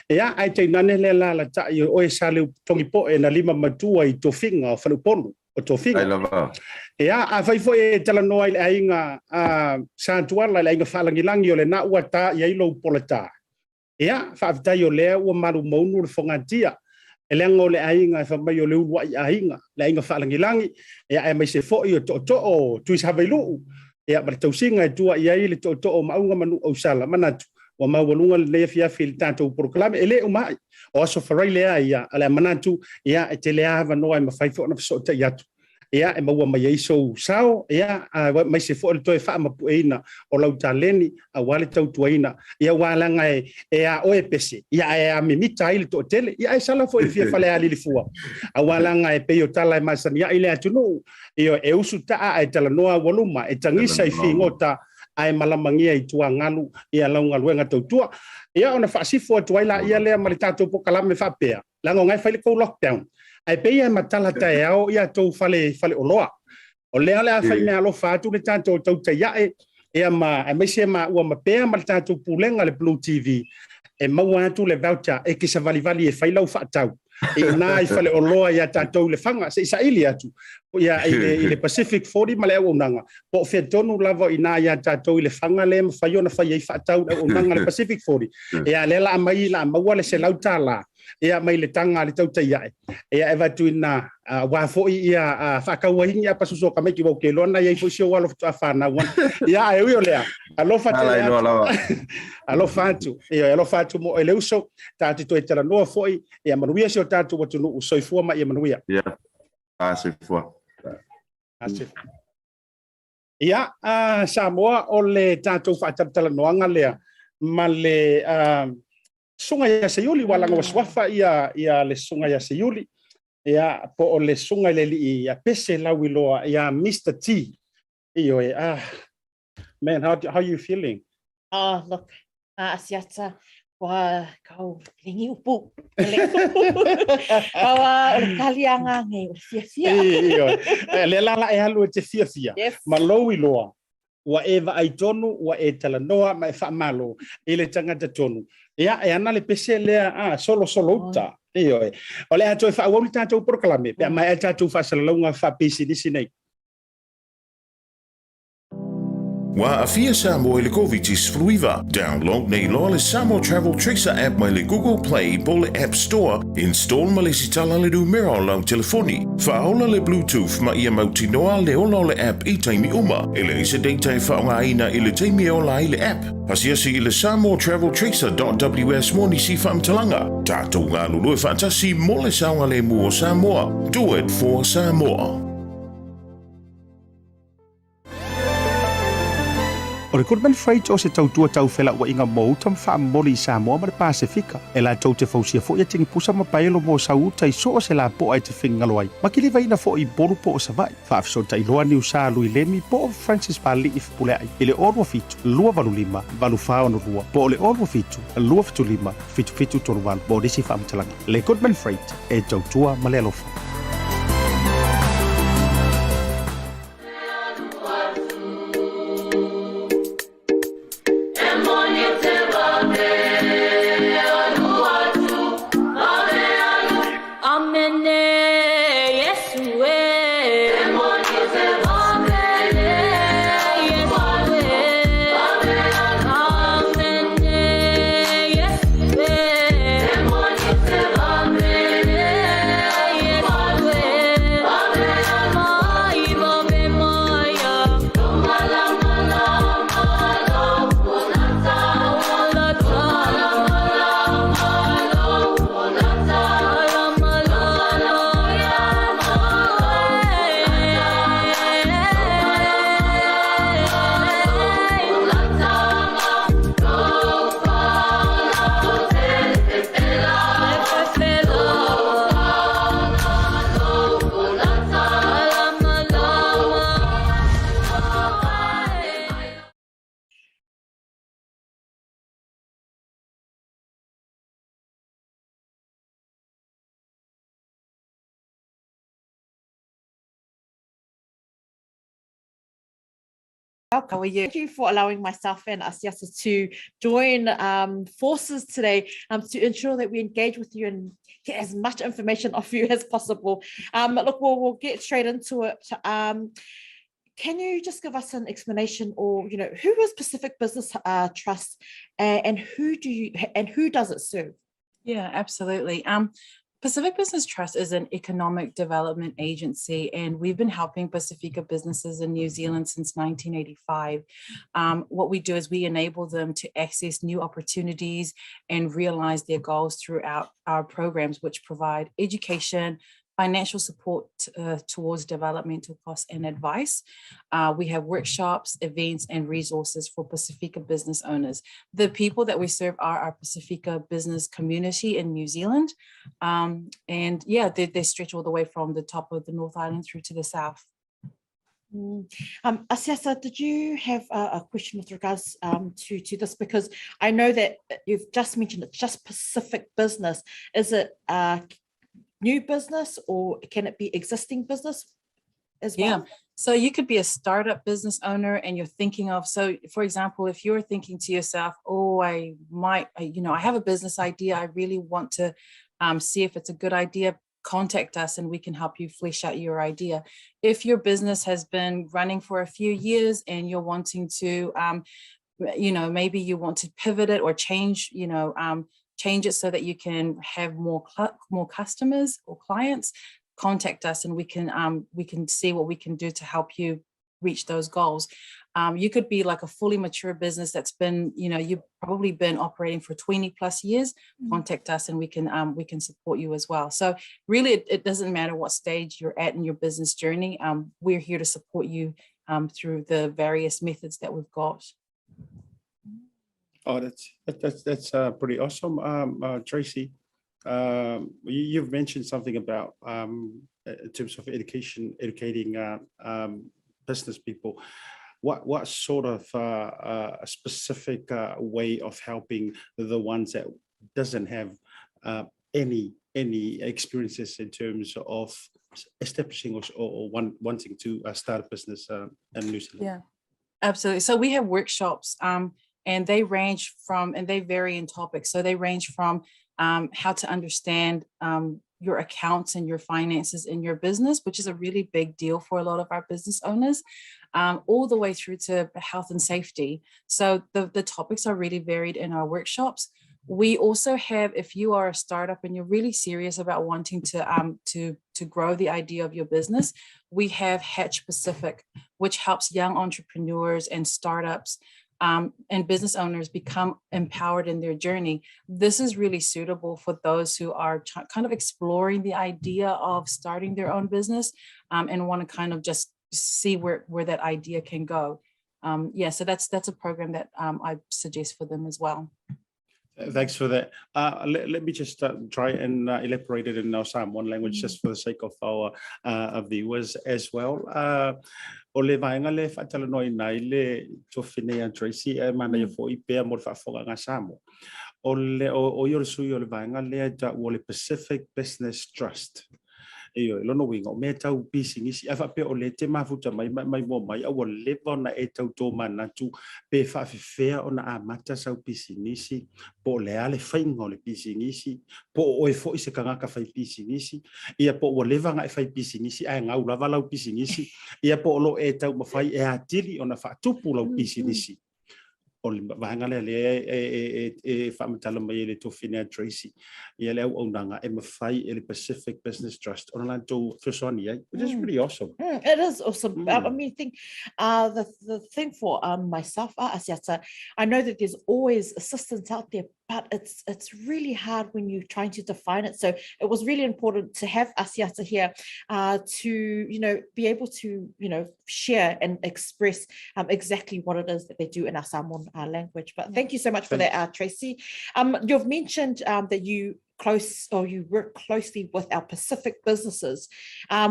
ia ai te nane le la ta io o e sale tongi po e na lima matua i to finga o falu ponu o to finga ia a vai foi e tala no ai ainga a santuala le ainga falangilangi o le na ua ta ia ilo polata ia fa vita io le o maru monu le fongatia elengo le ainga fa mai o le ua ainga le ainga falangilangi e mai se fo i to o tu sa velu e ma tau singa tua ia i le to o maunga manu o sala manatu wa ma walunga le fia fil tanto proclame ele o mai o so farai le ia ala manatu ia e tele ava no ai ma fai fo na so te yatu ia e maua mai iso sao ia mai se fo le to e fa ma puina o lau taleni a wale tau tuaina ia walanga e a o e pese ia e a mimita ile to tele ia e sala fo e fia fale ali le fua a walanga e pe o tala mai san ia ile atunu io e usu ta e tala noa voluma e tangisa i fingota ai malamangia i tua ngalu ia launga luenga tau tua ia ona fa sifo tuaila ia le malitato po kalame fa pea lango ngai fa le ko lockdown ai pe ia matala tai au ia tau fale oloa o le ale a fa me alo fa tu le tanto Tautai A'e ia ma ai me se ma ua ma pea malitato pulenga le BluTV e maua tu le voucher e ki sa vali e fa lau fa tau e na i fale oloa ia tatou le fanga se isa ili atu ia ile Pacific 40 male o nanga po fe tonu lava ina ia tatou le fanga le fa yona fa ia fa tau o nanga le Pacific 40 ia le la mai la maua le se lautala ia mai le tanga le Tautai A'e ia eva tu ina wa fo ia fa ka wa hinga pa suso ka me ki bo ke lona ia fo sio walo fa fa na wan ia e io le alo fa alo fa tu ia alo fa tu mo ele uso tati to etela no fo ia manuia sio tatu watu no so fo ma ia manuia ia se fo ia Samoa o le tatu fa tala noanga le ma le sunga ya Sayuli wala nga waswafa ia le sunga ya Sayuli ia po o le sunga le li ia pese lawiloa ia Mr. T io man how you feeling Look Asiata kau lingi upu. Kau kalianga ngai fia. Le la e halu te fia. Maloi loa. Wa eva ai tonu wa e talanoa mai fa malo ile tangata tonu. Ia e ana le pese le solo uta. Io o le ato fa woni tato proklame pe mai tato fa salonga fa pesi di sinai. Wa afia Samoa le Kovitis Bluwave. Download nei loa Samoa Travel Tracer app mai le Google Play po le App Store. Install ma le sitala le numero lau telefoni. Faola le Bluetooth ma ia mautinoa le ola le app I taimi uma. Ele isa data e whaongaina I le taimi ola I le app. Pasiasi I le Samoa Travel Tracer.ws moni si whamtalanga. Tātou ngā lulu e whaatasi mo le saunga le mua Samoa. Do it for Samoa. O le Goodman Freight o se tautua taufela ua inga Maota mawhaamoli I Samoa ma le Pasifika. E la tau te fausia fo ia tingi pusa ma Vaetolo mo sauta I so o se la po ai te whingalo ai. Ma kili vaina fo I bolu po o sa vai. Whaafisota I loa ni usa lui lemi po o Francis Pali I fupule ai. I le orua fitu, lua valu lima, valu whao no rua. Po o le orua fitu, lua fitu lima, fitu tonu valu. Mo disi whaamtalanga. Le Goodman Freight e tautua ma le alofa. How are you? Thank you for allowing myself and Asiata to join forces today to ensure that we engage with you and get as much information off you as possible. Look, we'll get straight into it. Can you just give us an explanation, or who is Pacific Business Trust, and who does it serve? Yeah, absolutely. Pacific Business Trust is an economic development agency, and we've been helping Pacifica businesses in New Zealand since 1985. What we do is we enable them to access new opportunities and realize their goals throughout our programs, which provide education, financial support towards developmental costs and advice. We have workshops, events, and resources for Pacifica business owners. The people that we serve are our Pacifica business community in New Zealand. And yeah, they stretch all the way from the top of the North Island through to the south. Asiata, did you have a question with regards to this? Because I know that you've just mentioned it's just Pacific business. Is it new business, or can it be existing business as well? Yeah, so you could be a startup business owner and you're thinking of, so for example, if you're thinking to yourself, oh, I have a business idea, I really want to see if it's a good idea, contact us and we can help you flesh out your idea. If your business has been running for a few years and you're wanting to, maybe you want to pivot it or change it so that you can have more customers or clients, contact us and we can see what we can do to help you reach those goals. You could be like a fully mature business that's been, you've probably been operating for 20 plus years, contact us and we can support you as well. So really it doesn't matter what stage you're at in your business journey. We're here to support you through the various methods that we've got. Oh, that's pretty awesome, Tracy. You've mentioned something about in terms of educating business people. what sort of specific way of helping the ones that doesn't have any experiences in terms of establishing or wanting to start a business in New Zealand? Yeah, absolutely. So we have workshops, and they vary in topics. So they range from how to understand your accounts and your finances in your business, which is a really big deal for a lot of our business owners, all the way through to health and safety. So the topics are really varied in our workshops. We also have, if you are a startup and you're really serious about wanting to grow the idea of your business, we have Hatch Pacific, which helps young entrepreneurs and startups and business owners become empowered in their journey. This is really suitable for those who are kind of exploring the idea of starting their own business and want to kind of just see where that idea can go. So that's a program that I suggest for them as well. Thanks for that. Let me just try and elaborate it in our Samoan language, just for the sake of our viewers as well. O le vaenga le whaatalanoa nai le tofine Tracy mana ia fo I pea mo le whaafonga ngā Samoa. O iore sui o le vaenga le le Pacific Business Trust. Io lono winga o me tau pisingisi afa pe o le te mafuta mai mo mai o le bona e tau to mana tu pe fa fea ona a mata sau pisingisi po le ale fainga o le pisingisi po o e fo I se kanga ka fai pisingisi ia po o le vanga e fai pisingisi ai ngau lava lau pisingisi ia po lo e tau mafai e atili ona fa tupu lau pisingisi. O le vaenga le whamatala mai le tofine Tracy ia le au nanga e mawhai le Pacific Business Trust ona lan tō whesoni which is really awesome. It is awesome. I mean, the thing for myself, Asiata, I know that there's always assistance out there, but it's really hard when you're trying to define it. So it was really important to have Asiata here to be able to share and express exactly what it is that they do in our Samoan language. But thank you so much for that, Tracy. You've mentioned that you work closely with our Pacific businesses.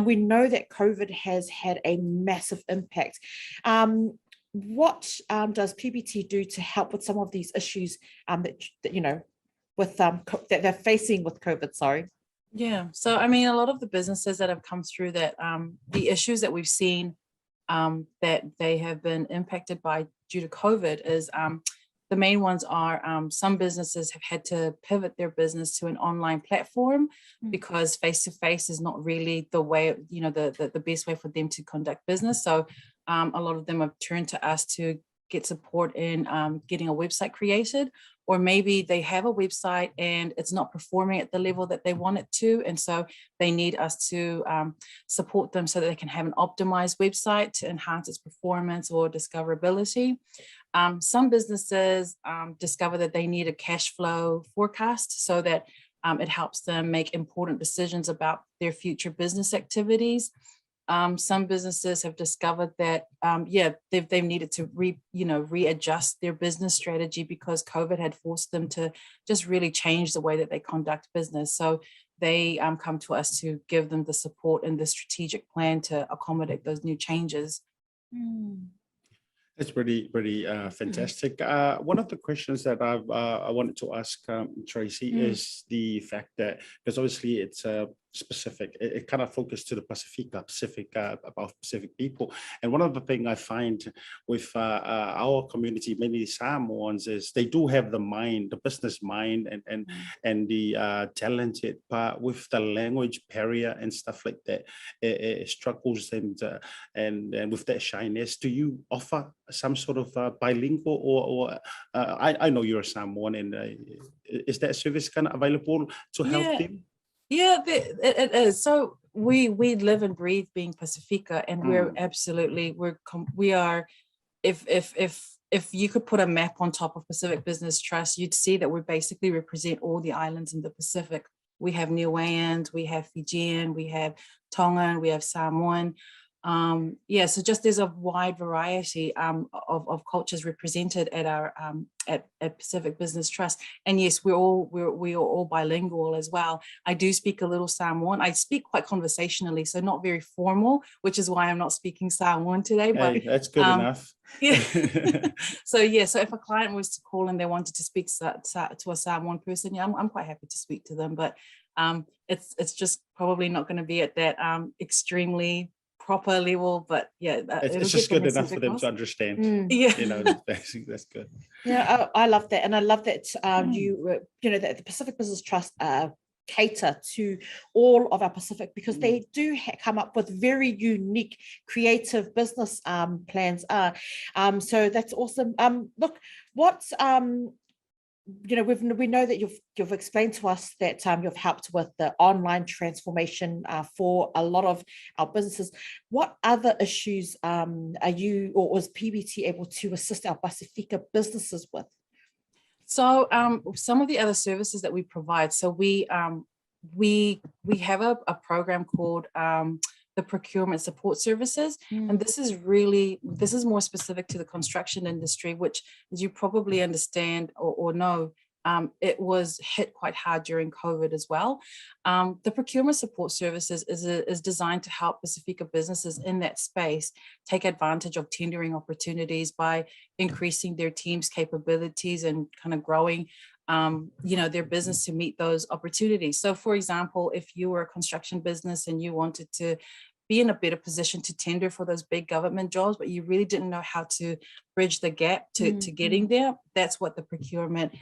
We know that COVID has had a massive impact. What does PBT do to help with some of these issues that they're facing with COVID? Sorry. Yeah. So I mean, a lot of the businesses that have come through that, the issues that we've seen that they have been impacted by due to COVID is the main ones are some businesses have had to pivot their business to an online platform because face-to-face is not really the way, the best way for them to conduct business. So a lot of them have turned to us to get support in getting a website created, or maybe they have a website and it's not performing at the level that they want it to. And so they need us to support them so that they can have an optimized website to enhance its performance or discoverability. Some businesses discover that they need a cash flow forecast so that it helps them make important decisions about their future business activities. Some businesses have discovered that, they've needed to readjust their business strategy because COVID had forced them to just really change the way that they conduct business. So they come to us to give them the support and the strategic plan to accommodate those new changes. It's pretty fantastic. One of the questions that I wanted to ask Tracy is the fact that, because obviously it's specific, it kind of focused to the Pacific about Pacific people. And one of the things I find with our community, many Samoans, is they do have the mind, the business mind, and the talented, but with the language barrier and stuff like that, it struggles and with that shyness. Do you offer some sort of bilingual or I know you're a Samoan, and is that service kind of available to help them? Yeah, it is. So we live and breathe being Pacifica, and we are. If you could put a map on top of Pacific Business Trust, you'd see that we basically represent all the islands in the Pacific. We have Niueans, we have Fijian, we have Tongan, we have Samoan. Yeah, so just there's a wide variety of cultures represented at our at Pacific Business Trust, and yes, we are all bilingual as well. I do speak a little Samoan. I speak quite conversationally, so not very formal, which is why I'm not speaking Samoan today. But hey, that's good enough. Yeah. So if a client was to call and they wanted to speak to a Samoan person, yeah, I'm quite happy to speak to them. But it's just probably not going to be at that extremely proper level, but yeah, it's just good enough for them to understand. Yeah, that's good. Yeah, I love that, and I love that that the Pacific Business Trust cater to all of our Pacific, because they do come up with very unique, creative business plans. So that's awesome. Look, what we know that you've explained to us that you've helped with the online transformation for a lot of our businesses. What other issues are you or was PBT able to assist our Pasifika businesses with? So some of the other services that we provide. So we have a program called the Procurement Support Services. And this is more specific to the construction industry, which, as you probably understand or know, it was hit quite hard during COVID as well. The Procurement Support Services is designed to help Pacifica businesses in that space take advantage of tendering opportunities by increasing their team's capabilities and kind of growing their business to meet those opportunities. So for example, if you were a construction business and you wanted to be in a better position to tender for those big government jobs, but you really didn't know how to bridge the gap to getting there, that's what the procurement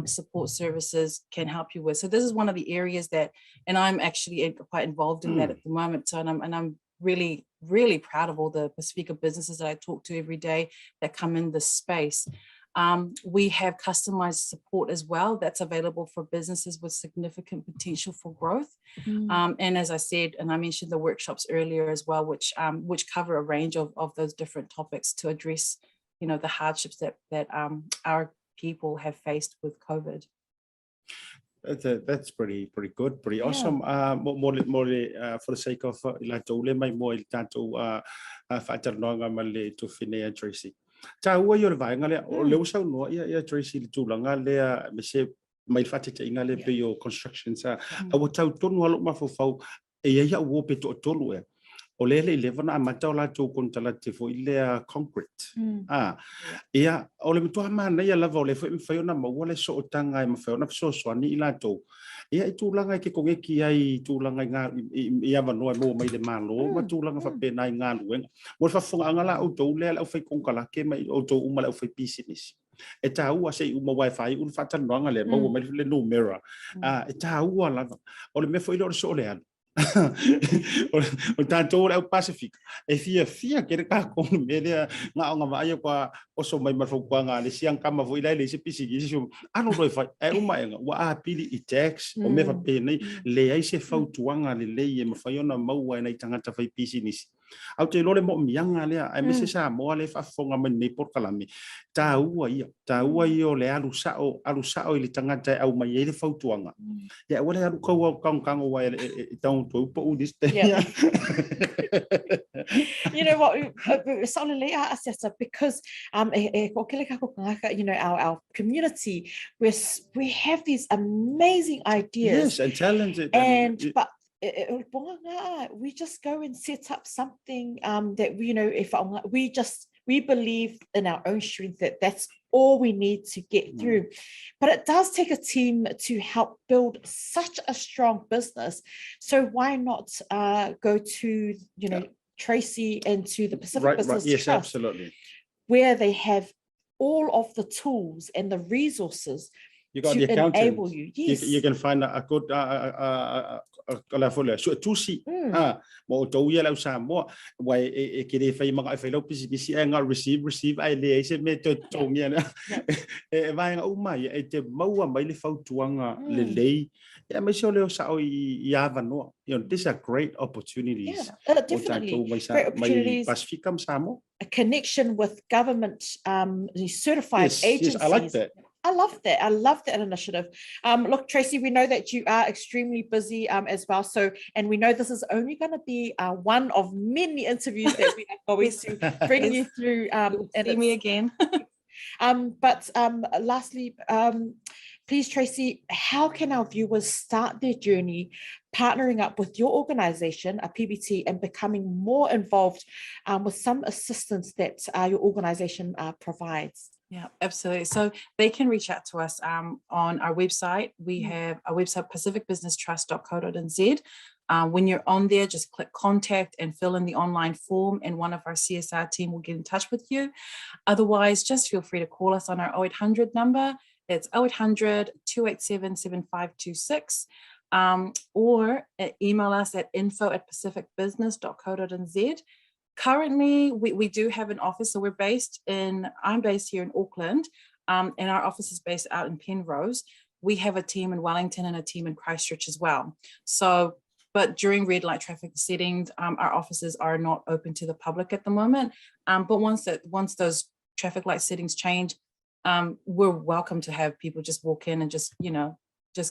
support services can help you with. So this is one of the areas that, and I'm actually quite involved in that at the moment. So I'm really, really proud of all the Pacifica businesses that I talk to every day that come in this space. We have customized support as well that's available for businesses with significant potential for growth. And as I said, and I mentioned the workshops earlier as well, which cover a range of those different topics to address, the hardships that our people have faced with COVID. That's pretty good, pretty awesome. More for the sake of Tracy. Taua yo le vai ngale o le usa no ia Tracy le tulanga le me se mai fati te ingale pe yo construction sa a tau tonu alo mafofau e ia wo pe to tolu e o le 11 a mata la to kontala te fo ile concrete ia o le to mana ia lava o le fo na mo le so tanga e fo na so swani ila to ia tulanga ke konge ki ai tulanga nga ia vano mo mai de malo ma tulanga fa pe nai nga luenga mo fa fonga ngala o to le o fa konkala ke mai o to uma le o fa business e ta ua sei uma wifi un fa tan nga le mo mai le numero e ta ua la o le me fo ile so le o tanto o Pacific e fia que ka ko me nga nga vai kwa o so mai marfo kwa nga le siang kama vo ile se pisi gi so ano roi fa e uma nga wa apili i tax o me fa pe nei le ai se fautuanga le e ma fa yona mau ai tanga ta fa pisi ni au te lole mo mianga le ai me se sa mo le fa fonga me nei por kalami ta ua io le alu sao ile tanga ta au mai ile fautuanga ya wala alu ko kang wa this yeah. You know what, Asiata, because our community, we have these amazing ideas, yes, and talented, but we just go and set up something that if we believe in our own strength that's all we need to get through. But it does take a team to help build such a strong business. So why not go to, Tracy and to the Pacific Business Trust, yes, absolutely, where they have all of the tools and the resources you got to the enable you. Yes. You can find a good mo to ia la Samoa wai e kire fai maka fai lo pisi nga receive ai le se me to ngia e vai nga umai e te maua mai le fautuanga le lei e me so le sa o ia vano these are great opportunities. Definitely great opportunities. Pacificam Samoa, a connection with government certified agencies. Yes, I like that. I love that. I love that initiative. Look, Tracy, we know that you are extremely busy as well. So, and we know this is only going to be one of many interviews that we are going to bring you through. See me again. But lastly, please, Tracy, how can our viewers start their journey partnering up with your organization, a PBT, and becoming more involved with some assistance that your organization provides? Yeah, absolutely. So they can reach out to us on our website. We have a website, pacificbusinesstrust.co.nz. When you're on there, just click contact and fill in the online form, and one of our CSR team will get in touch with you. Otherwise, just feel free to call us on our 0800 number. It's 0800 287 7526. Or email us at info@pacificbusiness.co.nz. Currently, we do have an office. So I'm based here in Auckland, and our office is based out in Penrose. We have a team in Wellington and a team in Christchurch as well. So, but during red light traffic settings, our offices are not open to the public at the moment. But once those traffic light settings change, we're welcome to have people just walk in and just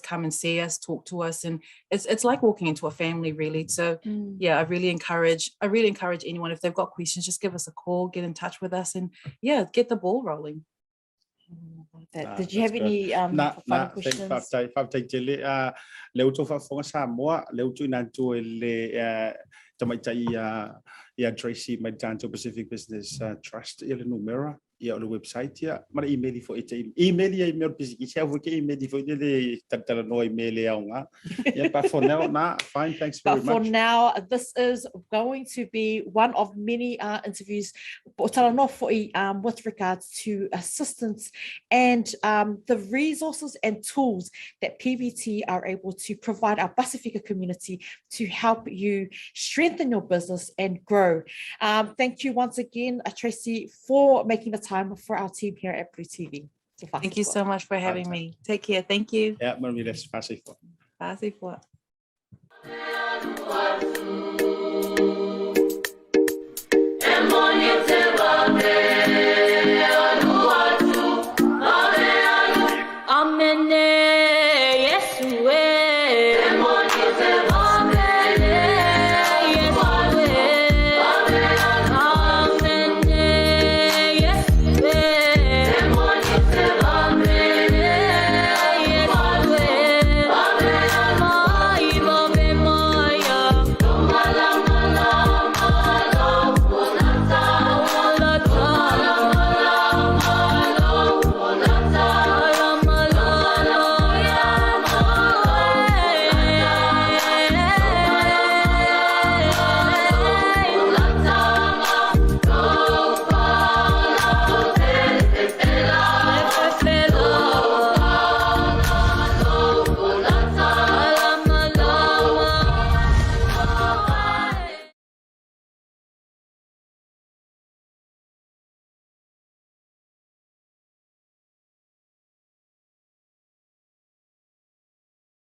come and see us, talk to us, and it's like walking into a family, really. So yeah, I really encourage anyone, if they've got questions, just give us a call, get in touch with us, and yeah, get the ball rolling. Did you have any final questions? Tracy Pacific Business Trust numero on the website email for email for but for now fine, thanks very much. For now, this is going to be one of many interviews with regards to assistance and the resources and tools that PBT are able to provide our Pasifika community to help you strengthen your business and grow. Thank you once again, Tracy, for making the time for our team here at BluTV. Thank you so much for having me. Take care. Thank you. Yeah, Pasifika. Pasifika.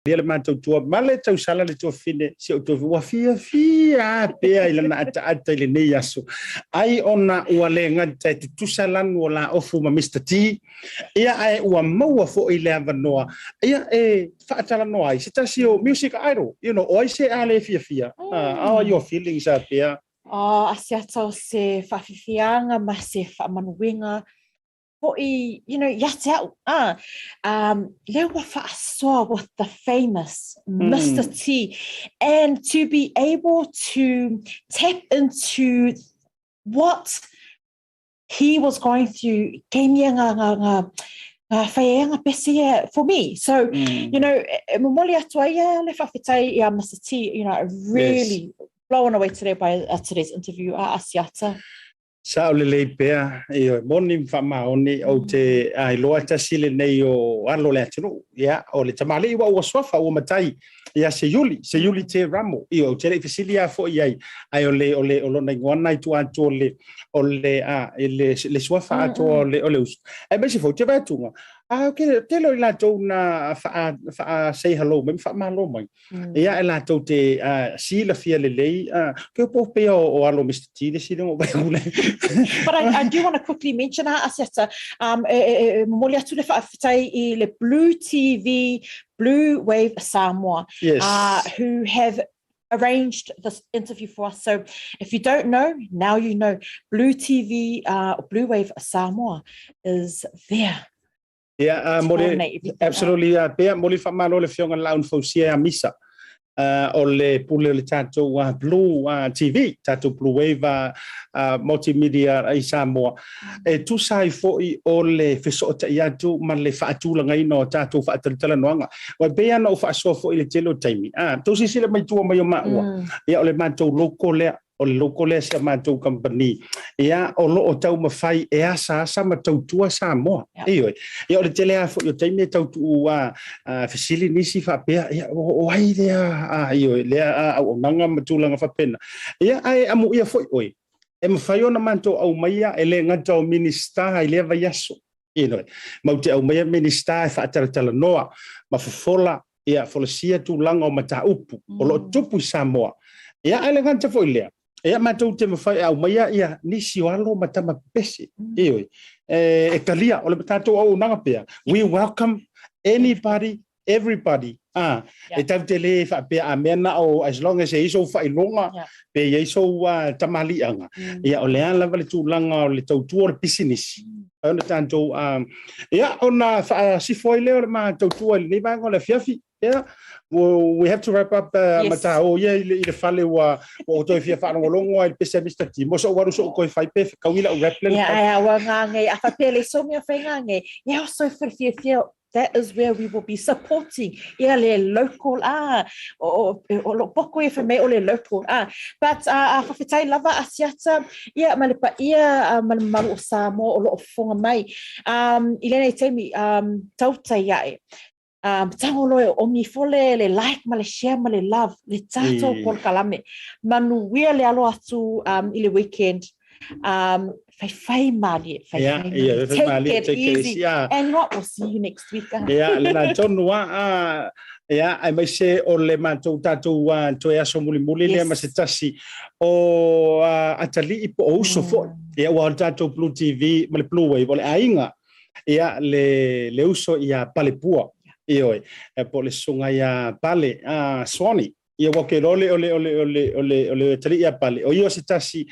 Ele matou tua male tau sala le tua fine se o tua fia pe ai lana ata ile nei aso ai ona ua le ngata tu salan wala ofu ma Mr T ia ai ua maua fo ile avanoa ia faatala no ai se tasi o music idol oi se ale fia how are your feelings up here? Asiata se fafifianga ma se manuinga yet out. Lewa fa'asoa with the famous Mr. T, and to be able to tap into what he was going through, for me. So, Mr. T, really blown away today by today's interview, Asiata. Sa le le pea moni famaoni o te ai loa tasile nei o alo le atino ya o le tamale wa o swafa o matai ya se yuli te ramo o te le fisilia fo ai o le nei ngona tu anto le swafa ato le us e be se fo te vatunga Okay, telo ila tau na fa say hello, me fa malo mai. Ia ila tau te sila fia lelei, ke po pe o alo Mr. T de sino ba ule. But I do want to quickly mention Asiata, moli atu le whaafitai I le BluTV, Bluwave Samoa, who have arranged this interview for us. So if you don't know, now you know. BluTV, Bluwave Samoa is there. Yeah, absolutely. Pea moli fa malo le fionga laun fausia misa. O le pule le tato Blue TV, tato Bluwave multimedia I Samoa. Tu sai foi o le fesota iatu ma le faatula ngai no tato faatala noanga. Wa pea no fa so foi le telo taimi. Tu sisi le mai tu mai ma. Ya o le manto loko le o le loko le sa manto company. Ya o lo o tau mafai e asa ma tau tua Samoa. Iyo. Ya o le tele a foi o taimi tau tu fasili nisi fa pea ya o ai dia iyo le o nanga matulanga fa pena. Ya ai amu ia foi oi. E mawhai ona manto au maia e le ngata o minista I le vaiaso. Ino, mauti au maia minista e whaataratala noa, mawhafola ia wholasia tu langa o mata upu, o lo tupu Samoa. Ia e le ngata fo ilea. Ia manto te mawhai au maia ia nisi walo mata mapesi. Iyo, e kalia, o le matato au nangapea. We welcome anybody, everybody. E tau te le whapea a mena o as long as e iso whailonga pe e iso tamalianga. Ia o lea lava le tūlanga o le tautua o le pisinisi. Ona tanto, ia ona sifoi leo le ma tautua le nevanga o le fiafi. Yeah, we have to wrap up mata o ia I le fale wa o toi fia fa ngolongo I pese Mr. T. Mo so waru so koi fai pe kawila o rappler. Yeah, wa ngange a fa pele so me fa ngange. Ia so fia. That is where we will be supporting ia le local o lo poko e me o le local but whawhitai lava Asiata ia malepa ia malu o Samoa o lo fonga mai I lene teimi Tautai A'e tangolo o mi fole le like ma le share ma le love le tato por kalame manu wia le alo atu I le weekend Fai mali. Take it easy. And what we'll see you next week. Yeah, la tonua I may say o le mantou tatu to ya so muli le ma se tasi o atali ipo o so fo. Ya wa tatu BluTV ma le Bluwave o le ainga. Ya le uso ia palepua. Io po le sunga ia pale Sione. Ia wa ke ole tali ia pale. O io se tasi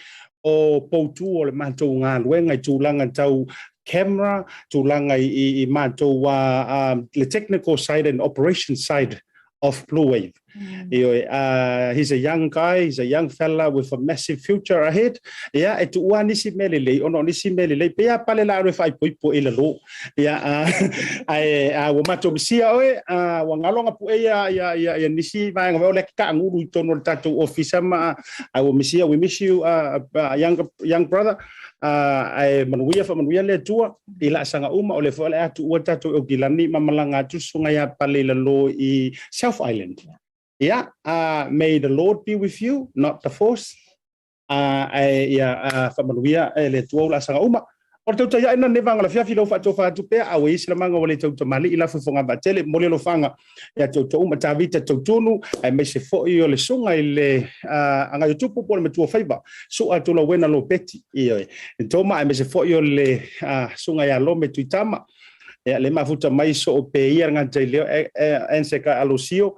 o poutu o le mantou ngā luenga I tūlanga tau camera, tūlanga I mantou le technical side and operation side of Bluwave. He's a young guy, he's a young fella with a massive future ahead. Yeah, e tu ua nisi melelei, ono nisi melelei, pea pale la aroe fai poipo ila lo. Yeah, wa mato misia oe, wa ngalonga pu ia nisi vaenga veo leke ka anguru I tono le tatou ofisa ma, wa misia, we miss you, young brother. Manuia le tua ila sanga uma o le fo le atu ua tatou o kilani mamalanga atu sunga ia pale la lo I South Island. Yeah, may the Lord be with you, not the force. Manuia le tua la sanga uma. O tautai a'e na nevanga la fiafi lo fa'atou fa'atu pea a isi la manga o le tauta mali ila fufonga batele mole lo fanga ia tauta uma tavita tautunu ai me se fo'i o le sunga I le anga yutupu po le matua faiva su atu la wena lo peti ia toma ai me se fo'i o le sunga ia lo me tuitama ia le mafuta mai so o pe ia ngata leo enseka alusio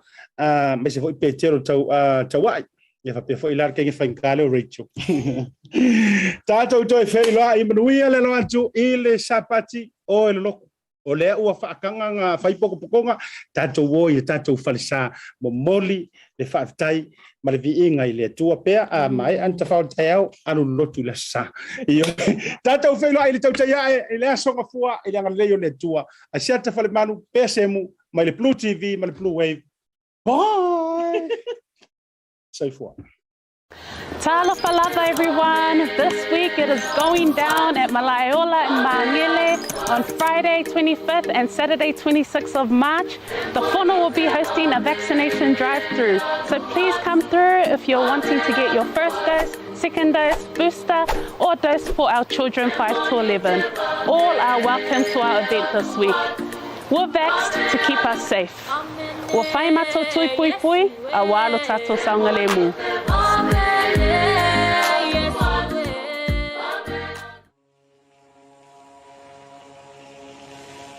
me se fo'i pe tero tauai ia fa pe fo'i lar ke fa nkale o Rachel Tato toi fei loa I manuia le loa atu I le sapati o le loko. O lea ua whaakanga ngā whaipokopokonga, tato woi tato whalisa mo moli le whaafitai ma le viinga I le atua pea a mai anta whaotai au anu lotu la sa. Tato fei loa I le Tautai A'e I le asonga fua I le angaleo le atua. Asiata whale manu pea Semu ma le BluTV ma le Bluwave. Bye! Say fua. Talofa lava everyone. This week it is going down at Malaiola in Maangele on Friday 25th and Saturday 26th of March. The whono will be hosting a vaccination drive-through. So please come through if you're wanting to get your first dose, second dose, booster or dose for our children 5 to 11. All are welcome to our event this week. We're vexed to keep us safe. Wa whai matou tui pui pui, a walo tatou saunga le mu.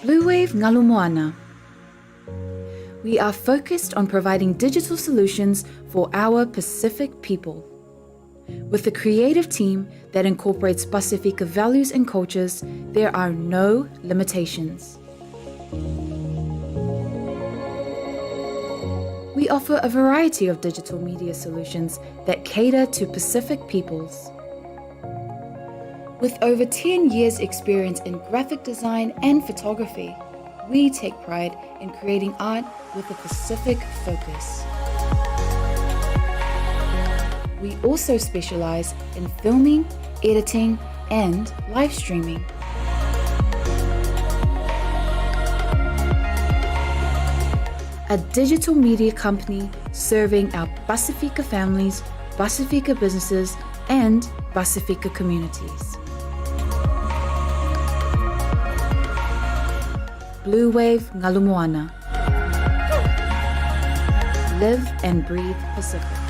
Bluwave Ngalu Moana. We are focused on providing digital solutions for our Pacific people. With a creative team that incorporates Pasifika values and cultures, there are no limitations. We offer a variety of digital media solutions that cater to Pacific peoples. With over 10 years' experience in graphic design and photography, we take pride in creating art with a Pacific focus. We also specialize in filming, editing, and live streaming. A digital media company serving our Pasifika families, Pasifika businesses, and Pasifika communities. Bluwave Ngalu Moana. Live and breathe Pacific.